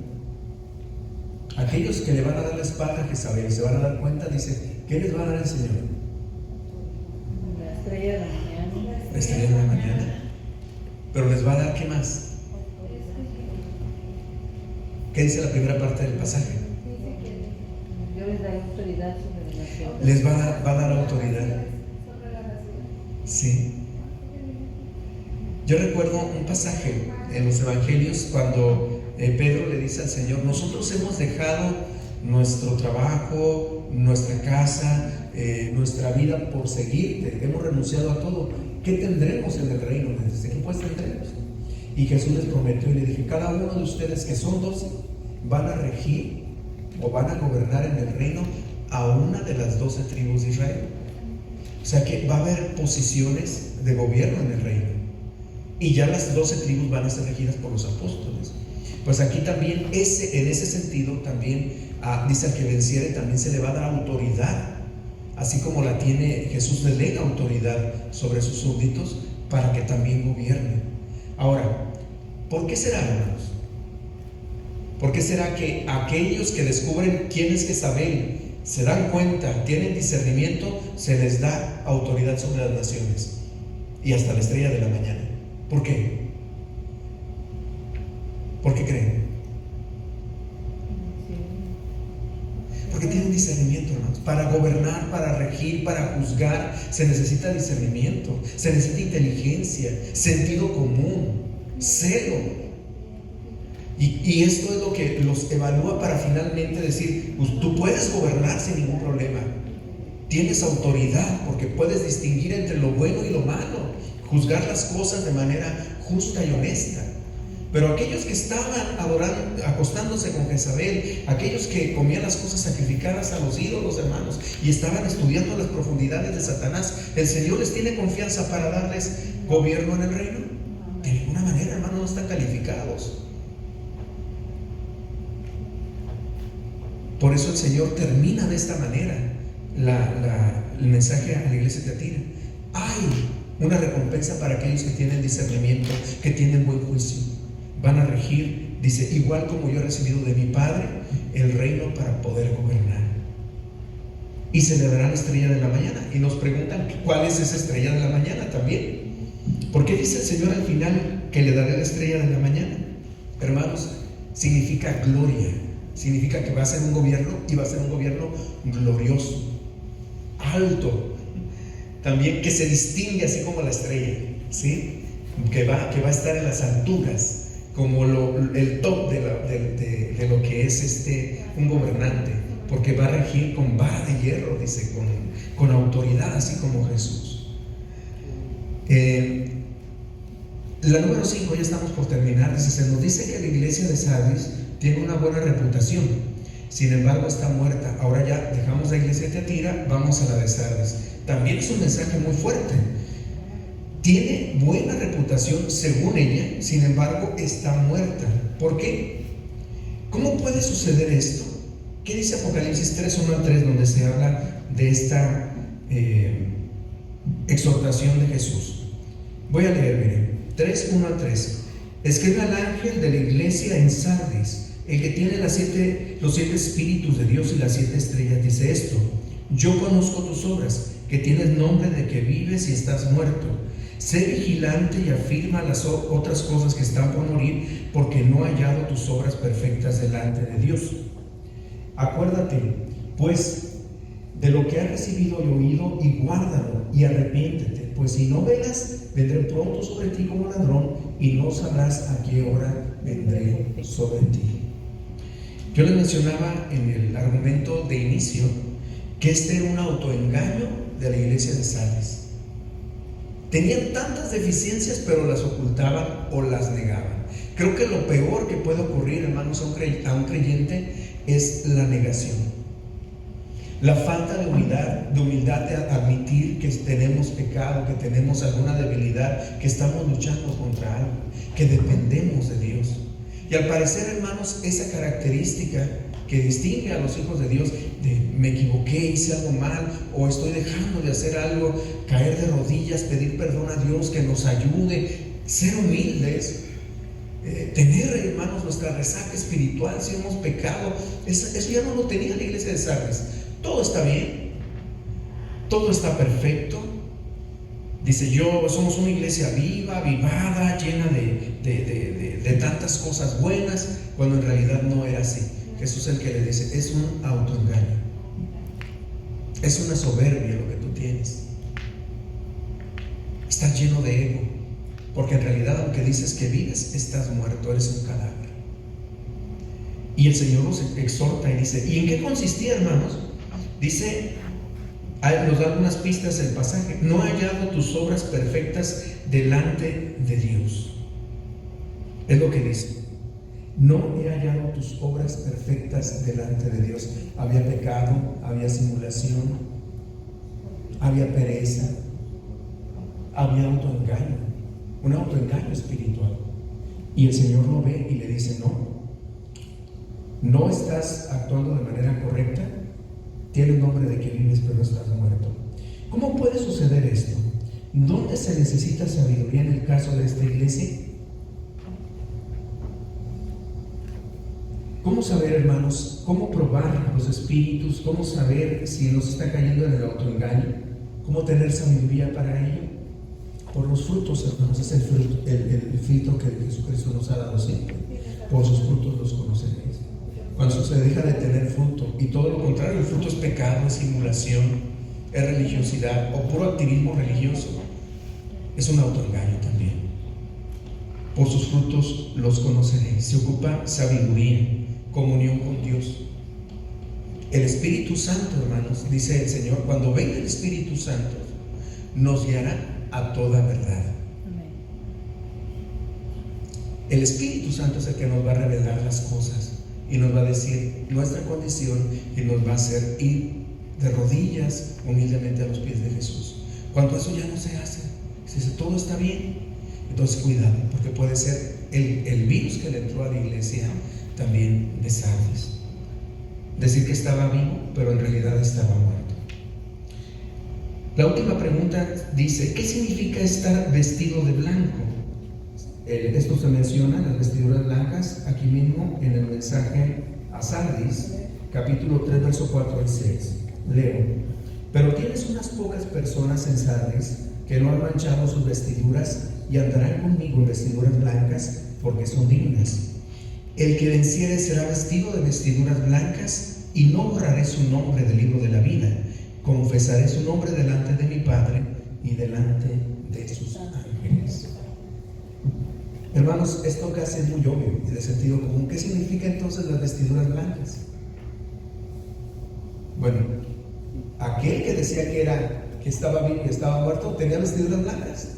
S1: Aquellos que le van a dar la espalda a Jezabel, se van a dar cuenta, dice: ¿qué les va a dar el Señor?
S2: La estrella de la mañana.
S1: La estrella de la mañana. Pero les va a dar, ¿qué más? ¿Qué dice la primera parte del pasaje?
S2: Yo les daré autoridad sobre las naciones.
S1: Les va a dar autoridad. Sí. Yo recuerdo un pasaje en los evangelios cuando Pedro le dice al Señor: nosotros hemos dejado nuestro trabajo, nuestra casa, nuestra vida por seguirte, hemos renunciado a todo. ¿Qué tendremos en el reino? Le dice: ¿qué pues tendremos? Y Jesús les prometió y le dije: cada uno de ustedes que son 12 van a regir o van a gobernar en el reino a una de las 12 tribus de Israel. O sea que va a haber posiciones de gobierno en el reino, y ya las 12 tribus van a ser regidas por los apóstoles. Pues aquí también, en ese sentido, también dice: al que venciere también se le va a dar autoridad, así como la tiene Jesús, delega autoridad sobre sus súbditos para que también gobierne. Ahora, ¿por qué será, hermanos? ¿Por qué será que aquellos que descubren quién es Jezabel, se dan cuenta, tienen discernimiento, se les da autoridad sobre las naciones y hasta la estrella de la mañana? ¿Por qué? ¿Por qué creen? Porque tienen discernimiento, hermanos. Para gobernar, para regir, para juzgar, se necesita discernimiento, se necesita inteligencia, sentido común, celo. Y esto es lo que los evalúa para finalmente decir, pues tú puedes gobernar sin ningún problema. Tienes autoridad porque puedes distinguir entre lo bueno y lo malo, juzgar las cosas de manera justa y honesta. Pero aquellos que estaban adorando, acostándose con Jezabel, aquellos que comían las cosas sacrificadas a los ídolos, hermanos, y estaban estudiando las profundidades de Satanás, ¿el Señor les tiene confianza para darles gobierno en el reino? De ninguna manera, hermanos, no están calificados. Por eso el Señor termina de esta manera el mensaje a la iglesia de Tiatira. Hay una recompensa para aquellos que tienen discernimiento, que tienen buen juicio. Van a regir, dice, igual como yo he recibido de mi Padre el reino para poder gobernar. Y se le dará la estrella de la mañana. Y nos preguntan, ¿cuál es esa estrella de la mañana también? ¿Por qué dice el Señor al final que le daré la estrella de la mañana? Hermanos, significa gloria. Significa que va a ser un gobierno, y va a ser un gobierno glorioso, alto, también que se distingue así como la estrella, ¿sí? Que va a estar en las alturas, como el top de lo que es un gobernante, porque va a regir con vara de hierro, dice, con autoridad, así como Jesús. La número 5, ya estamos por terminar, dice, se nos dice que la iglesia de Sardis tiene una buena reputación, sin embargo está muerta. Ahora ya dejamos la iglesia de Tiatira, vamos a la de Sardis. También es un mensaje muy fuerte. Tiene buena reputación según ella, sin embargo está muerta. ¿Por qué? ¿Cómo puede suceder esto? ¿Qué dice Apocalipsis 3:1-3, donde se habla de esta exhortación de Jesús? Voy a leer, miren, 3:1-3. Escribe al ángel de la iglesia en Sardis, el que tiene los 7 espíritus de Dios y las 7 estrellas, dice esto: yo conozco tus obras, que tienes nombre de que vives y estás muerto. Sé vigilante y afirma las otras cosas que están por morir, porque no he hallado tus obras perfectas delante de Dios. Acuérdate, pues, de lo que has recibido y oído, y guárdalo, y arrepiéntete, pues si no velas, vendré pronto sobre ti como ladrón, y no sabrás a qué hora vendré sobre ti. Yo les mencionaba en el argumento de inicio que este era un autoengaño de la iglesia de Sardis. Tenían tantas deficiencias, pero las ocultaban o las negaban. Creo que lo peor que puede ocurrir, hermanos, a un creyente es la negación. La falta de humildad de admitir que tenemos pecado, que tenemos alguna debilidad, que estamos luchando contra algo, que dependemos de Dios. Y al parecer, hermanos, esa característica que distingue a los hijos de Dios, de me equivoqué, hice algo mal, o estoy dejando de hacer algo, caer de rodillas, pedir perdón a Dios que nos ayude, ser humildes, tener, hermanos, nuestra resaca espiritual si hemos pecado, eso ya no lo tenía la iglesia de Sardis. Todo está bien, todo está perfecto. Dice, somos una iglesia viva, avivada, llena de tantas cosas buenas, cuando en realidad no era así. Jesús es el que le dice, es un autoengaño, es una soberbia lo que tú tienes. Estás lleno de ego, porque en realidad, aunque dices que vives, estás muerto, eres un cadáver. Y el Señor nos exhorta y dice, ¿y en qué consistía, hermanos? Dice, nos da algunas pistas del pasaje: no he hallado tus obras perfectas delante de Dios. Es lo que dice. No he hallado tus obras perfectas delante de Dios. Había pecado, había simulación, había pereza, había autoengaño, un autoengaño espiritual. Y el Señor lo ve y le dice, no estás actuando de manera correcta, tienes nombre de que vives pero estás muerto. ¿Cómo puede suceder esto? ¿Dónde se necesita sabiduría en el caso de esta iglesia? ¿Cómo saber, hermanos, cómo probar los espíritus? ¿Cómo saber si nos está cayendo en el autoengaño? ¿Cómo tener sabiduría para ello? Por los frutos, hermanos, es el filtro que Jesucristo nos ha dado siempre. Por sus frutos los conoceréis. Cuando se deja de tener fruto, y todo lo contrario, el fruto es pecado, es simulación, es religiosidad o puro activismo religioso, es un autoengaño también. por sus frutos los conoceréis. Se ocupa sabiduría, comunión con Dios. El Espíritu Santo, hermanos, dice el Señor, cuando venga el Espíritu Santo, nos guiará a toda verdad. El Espíritu Santo es el que nos va a revelar las cosas y nos va a decir nuestra condición y nos va a hacer ir de rodillas humildemente a los pies de Jesús. Cuando eso ya no se hace, si todo está bien, entonces cuidado, porque puede ser el virus que le entró a la iglesia también de Sardis. Decir que estaba vivo, pero en realidad estaba muerto. La última pregunta dice, ¿qué significa estar vestido de blanco? Esto se menciona, las vestiduras blancas, aquí mismo en el mensaje a Sardis, capítulo 3, verso 4 y 6. Leo: pero tienes unas pocas personas en Sardis que no han manchado sus vestiduras y andarán conmigo en vestiduras blancas, porque son dignas. El que venciere será vestido de vestiduras blancas, y no borraré su nombre del libro de la vida. Confesaré su nombre delante de mi Padre y delante de sus ángeles. Hermanos, esto casi es muy obvio y de sentido común. ¿Qué significa entonces las vestiduras blancas? Bueno, aquel que decía que estaba vivo y estaba muerto, ¿tenía vestiduras blancas?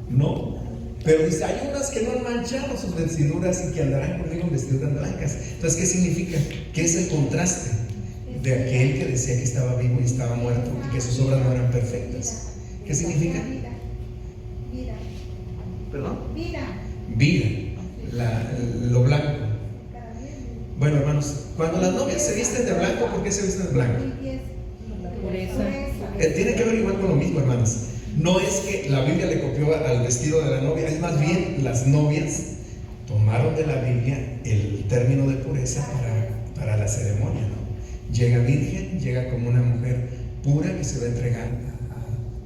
S1: No. Pero dice, hay unas que no han manchado sus vestiduras y que andarán conmigo en vestiduras blancas. Entonces, ¿qué significa? ¿Qué es el contraste de aquel que decía que estaba vivo y estaba muerto y que sus obras no eran perfectas? ¿Qué significa?
S5: Vida.
S1: ¿Perdón?
S5: Vida.
S1: Lo blanco. Bueno, hermanos, cuando las novias se visten de blanco, ¿por qué se visten de blanco?
S2: La pureza.
S1: Tiene que ver igual con lo mismo, hermanos. No es que la Biblia le copió al vestido de la novia, es más bien las novias tomaron de la Biblia el término de pureza para la ceremonia, ¿no? Llega virgen, llega como una mujer pura que se va a entregar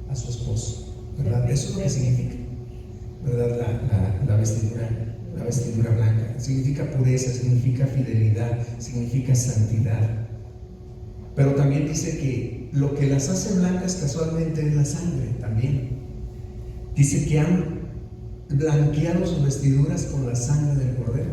S1: a su esposo, ¿verdad? Eso es lo que significa, ¿verdad? La vestidura blanca significa pureza, significa fidelidad, significa santidad. Pero también dice que lo que las hace blancas casualmente es la sangre también. Dice que han blanqueado sus vestiduras con la sangre del Cordero.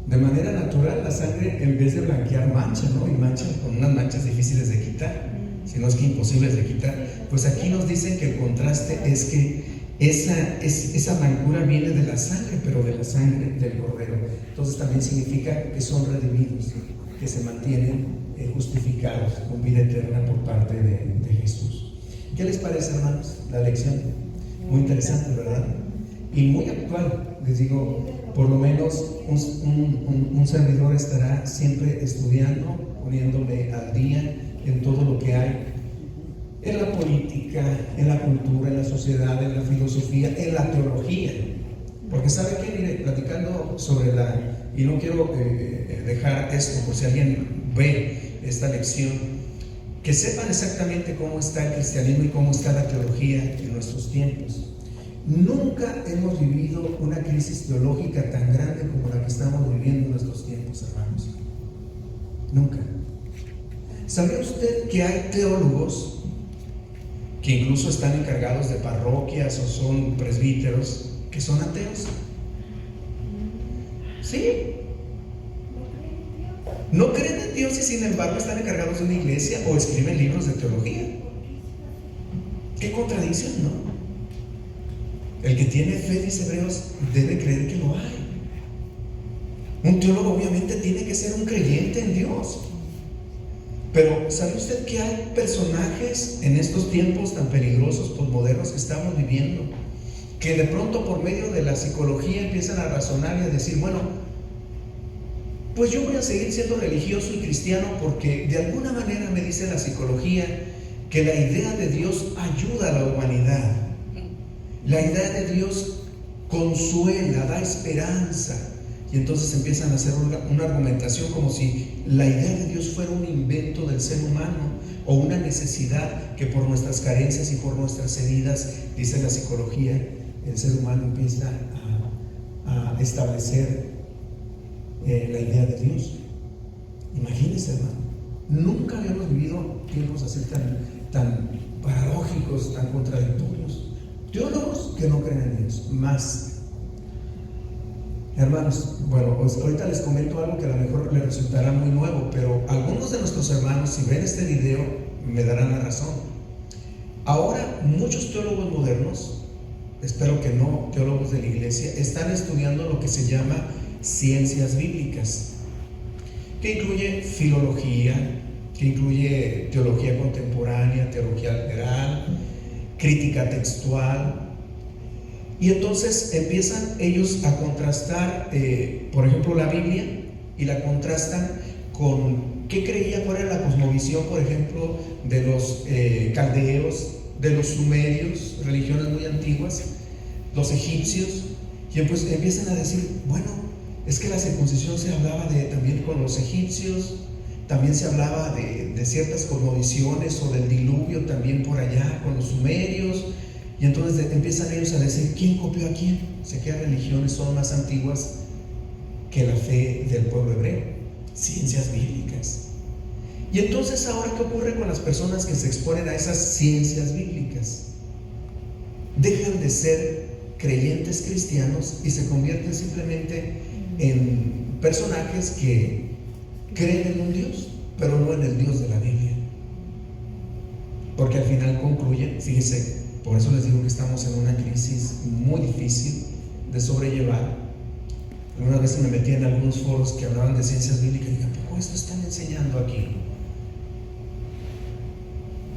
S1: De manera natural, la sangre, en vez de blanquear, mancha, ¿no? Y mancha con unas manchas difíciles de quitar, si no es que imposibles de quitar. Pues aquí nos dicen que el contraste es que esa blancura viene de la sangre, pero de la sangre del Cordero. Entonces también significa que son redimidos, que se mantienen justificados con vida eterna por parte de Jesús. ¿Qué les parece, hermanos, la lección? Muy interesante, ¿verdad? Y muy actual. Les digo, por lo menos un servidor estará siempre estudiando, poniéndole al día en todo lo que hay en la política, en la cultura, en la sociedad, en la filosofía, en la teología. Porque ¿sabe qué? Mire, platicando sobre y no quiero dejar esto por si alguien ve esta lección, que sepan exactamente cómo está el cristianismo y cómo está la teología en nuestros tiempos. Nunca hemos vivido una crisis teológica tan grande como la que estamos viviendo en nuestros tiempos, hermanos. Nunca. ¿Sabía usted que hay teólogos que incluso están encargados de parroquias o son presbíteros que son ateos? Sí. No creen en Dios y sin embargo están encargados de una iglesia o escriben libros de teología. Qué contradicción, ¿no? El que tiene fe, dice Hebreos, debe creer que lo hay. Un teólogo obviamente tiene que ser un creyente en Dios. Pero ¿sabe usted que hay personajes en estos tiempos tan peligrosos, posmodernos que estamos viviendo, que de pronto por medio de la psicología empiezan a razonar y a decir, bueno, pues yo voy a seguir siendo religioso y cristiano porque de alguna manera me dice la psicología que la idea de Dios ayuda a la humanidad? La idea de Dios consuela, da esperanza. Y entonces empiezan a hacer una argumentación como si la idea de Dios fuera un invento del ser humano o una necesidad que por nuestras carencias y por nuestras heridas, dice la psicología, el ser humano empieza a establecer la idea de Dios. Imagínense, hermano, nunca habíamos vivido tiempos así tan paradójicos, tan contradictorios. Teólogos que no creen en Dios, más. Hermanos, bueno, pues ahorita les comento algo que a lo mejor les resultará muy nuevo, pero algunos de nuestros hermanos, si ven este video, me darán la razón. Ahora, muchos teólogos modernos, espero que no teólogos de la iglesia, están estudiando lo que se llama ciencias bíblicas, que incluye filología, que incluye teología contemporánea, teología lateral, crítica textual. Y entonces empiezan ellos a contrastar, por ejemplo, la Biblia, y la contrastan con qué creía, cuál era la cosmovisión, por ejemplo, de los caldeos, de los sumerios, religiones muy antiguas, los egipcios, y pues empiezan a decir, bueno, es que la circuncisión se hablaba también con los egipcios, también se hablaba de ciertas cosmovisiones o del diluvio también por allá con los sumerios. Y entonces empiezan ellos a decir, ¿quién copió a quién? O sea, ¿qué religiones son más antiguas que la fe del pueblo hebreo? Ciencias bíblicas. Y entonces ahora, ¿qué ocurre con las personas que se exponen a esas ciencias bíblicas? Dejan de ser creyentes cristianos y se convierten simplemente en personajes que creen en un Dios, pero no en el Dios de la Biblia. Porque al final concluyen, fíjense, por eso les digo que estamos en una crisis muy difícil de sobrellevar. Algunas veces me metí en algunos foros que hablaban de ciencias bíblicas y dije, ¿por qué esto están enseñando aquí?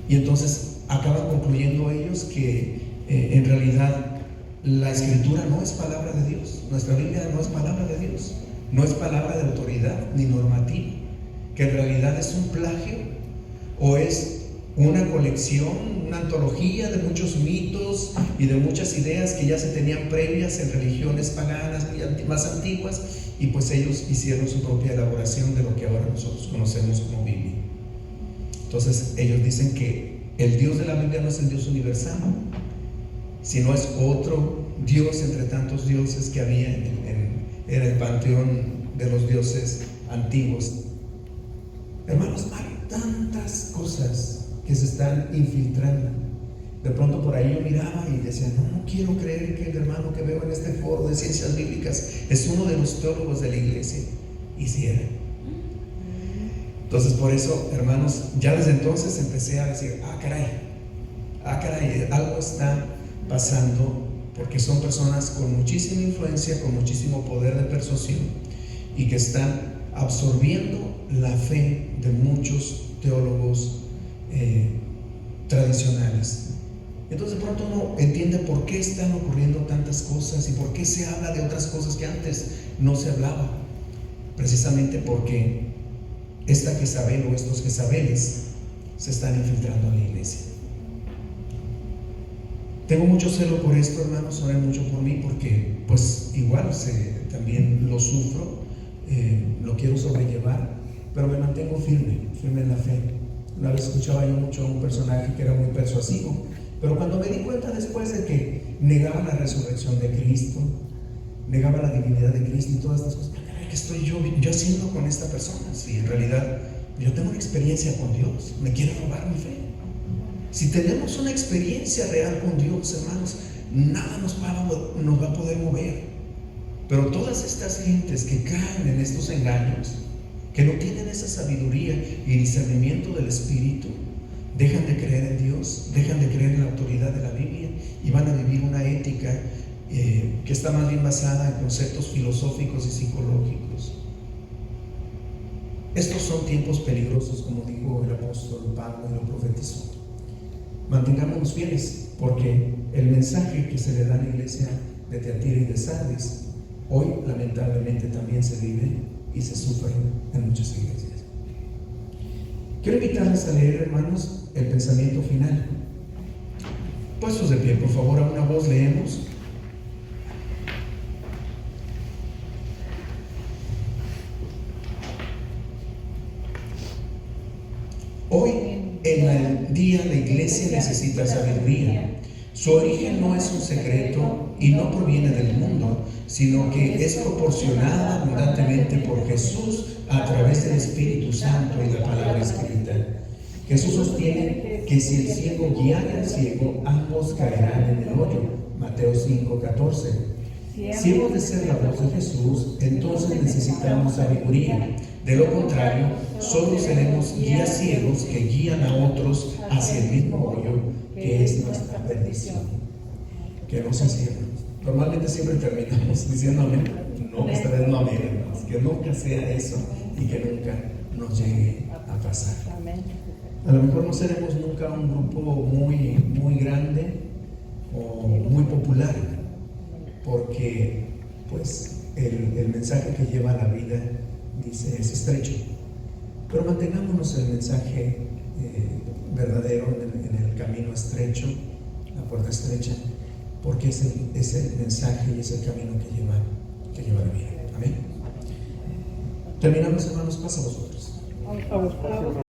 S1: Y entonces acaban concluyendo ellos que en realidad la escritura no es palabra de Dios, nuestra Biblia no es palabra de Dios, no es palabra de autoridad ni normativa, que en realidad es un plagio o es una colección, una antología de muchos mitos y de muchas ideas que ya se tenían previas en religiones paganas más antiguas, y pues ellos hicieron su propia elaboración de lo que ahora nosotros conocemos como Biblia. Entonces ellos dicen que el Dios de la Biblia no es el Dios universal, sino es otro Dios entre tantos dioses que había en el panteón de los dioses antiguos. Hermanos, hay tantas cosas que se están infiltrando. De pronto por ahí yo miraba y decía, no quiero creer que el hermano que veo en este foro de ciencias bíblicas es uno de los teólogos de la iglesia. Y sí era. Entonces por eso, hermanos, ya desde entonces empecé a decir, caray, algo está pasando, porque son personas con muchísima influencia, con muchísimo poder de persuasión, y que están absorbiendo la fe de muchos teólogos tradicionales. Entonces de pronto uno entiende por qué están ocurriendo tantas cosas y por qué se habla de otras cosas que antes no se hablaba, precisamente porque esta Jezabel o estos Jezabeles se están infiltrando en la iglesia. Tengo mucho celo por esto, hermanos, oren mucho por mí, porque pues igual también lo sufro, lo quiero sobrellevar, pero me mantengo firme en la fe. Una vez escuchaba yo mucho a un personaje que era muy persuasivo, pero cuando me di cuenta después de que negaba la resurrección de Cristo, negaba la divinidad de Cristo y todas estas cosas, ¿qué estoy yo haciendo con esta persona? Si en realidad yo tengo una experiencia con Dios, me quiere robar mi fe. Si tenemos una experiencia real con Dios, hermanos, nada nos va a poder mover. Pero todas estas gentes que caen en estos engaños, que no tienen esa sabiduría y discernimiento del Espíritu, dejan de creer en Dios, dejan de creer en la autoridad de la Biblia y van a vivir una ética que está más bien basada en conceptos filosóficos y psicológicos. Estos son tiempos peligrosos, como dijo el apóstol Pablo y lo profetizó. Mantengámonos fieles, porque el mensaje que se le da a la iglesia de Tiatira y de Sardis hoy lamentablemente también se vive y se sufre en muchas iglesias. Quiero invitarles a leer, hermanos, el pensamiento final. Puestos de pie, por favor, a una voz leemos. Hoy en el día la iglesia necesita sabiduría. Su origen no es un secreto y no proviene del mundo, sino que es proporcionada abundantemente por Jesús a través del Espíritu Santo y la palabra escrita. Jesús sostiene que si el ciego guiara al ciego, ambos caerán en el hoyo. Mateo 5:14. Si hemos de ser la voz de Jesús, entonces necesitamos sabiduría. De lo contrario, solo seremos guías ciegos que guían a otros hacia el mismo hoyo que es nuestra perdición. Que no sea así, hermanos. Normalmente siempre terminamos diciendo amén. No, esta vez no amén, hermanos. Que nunca sea eso y que nunca nos llegue a pasar.
S2: Amén.
S1: A lo mejor no seremos nunca un grupo muy grande o muy popular, porque pues el mensaje que lleva a la vida, dice, es estrecho. Pero mantengámonos el mensaje verdadero en el camino estrecho, la puerta estrecha, porque es el mensaje y es el camino que lleva a la vida. Amén. Terminamos, hermanos, pasa a vosotros.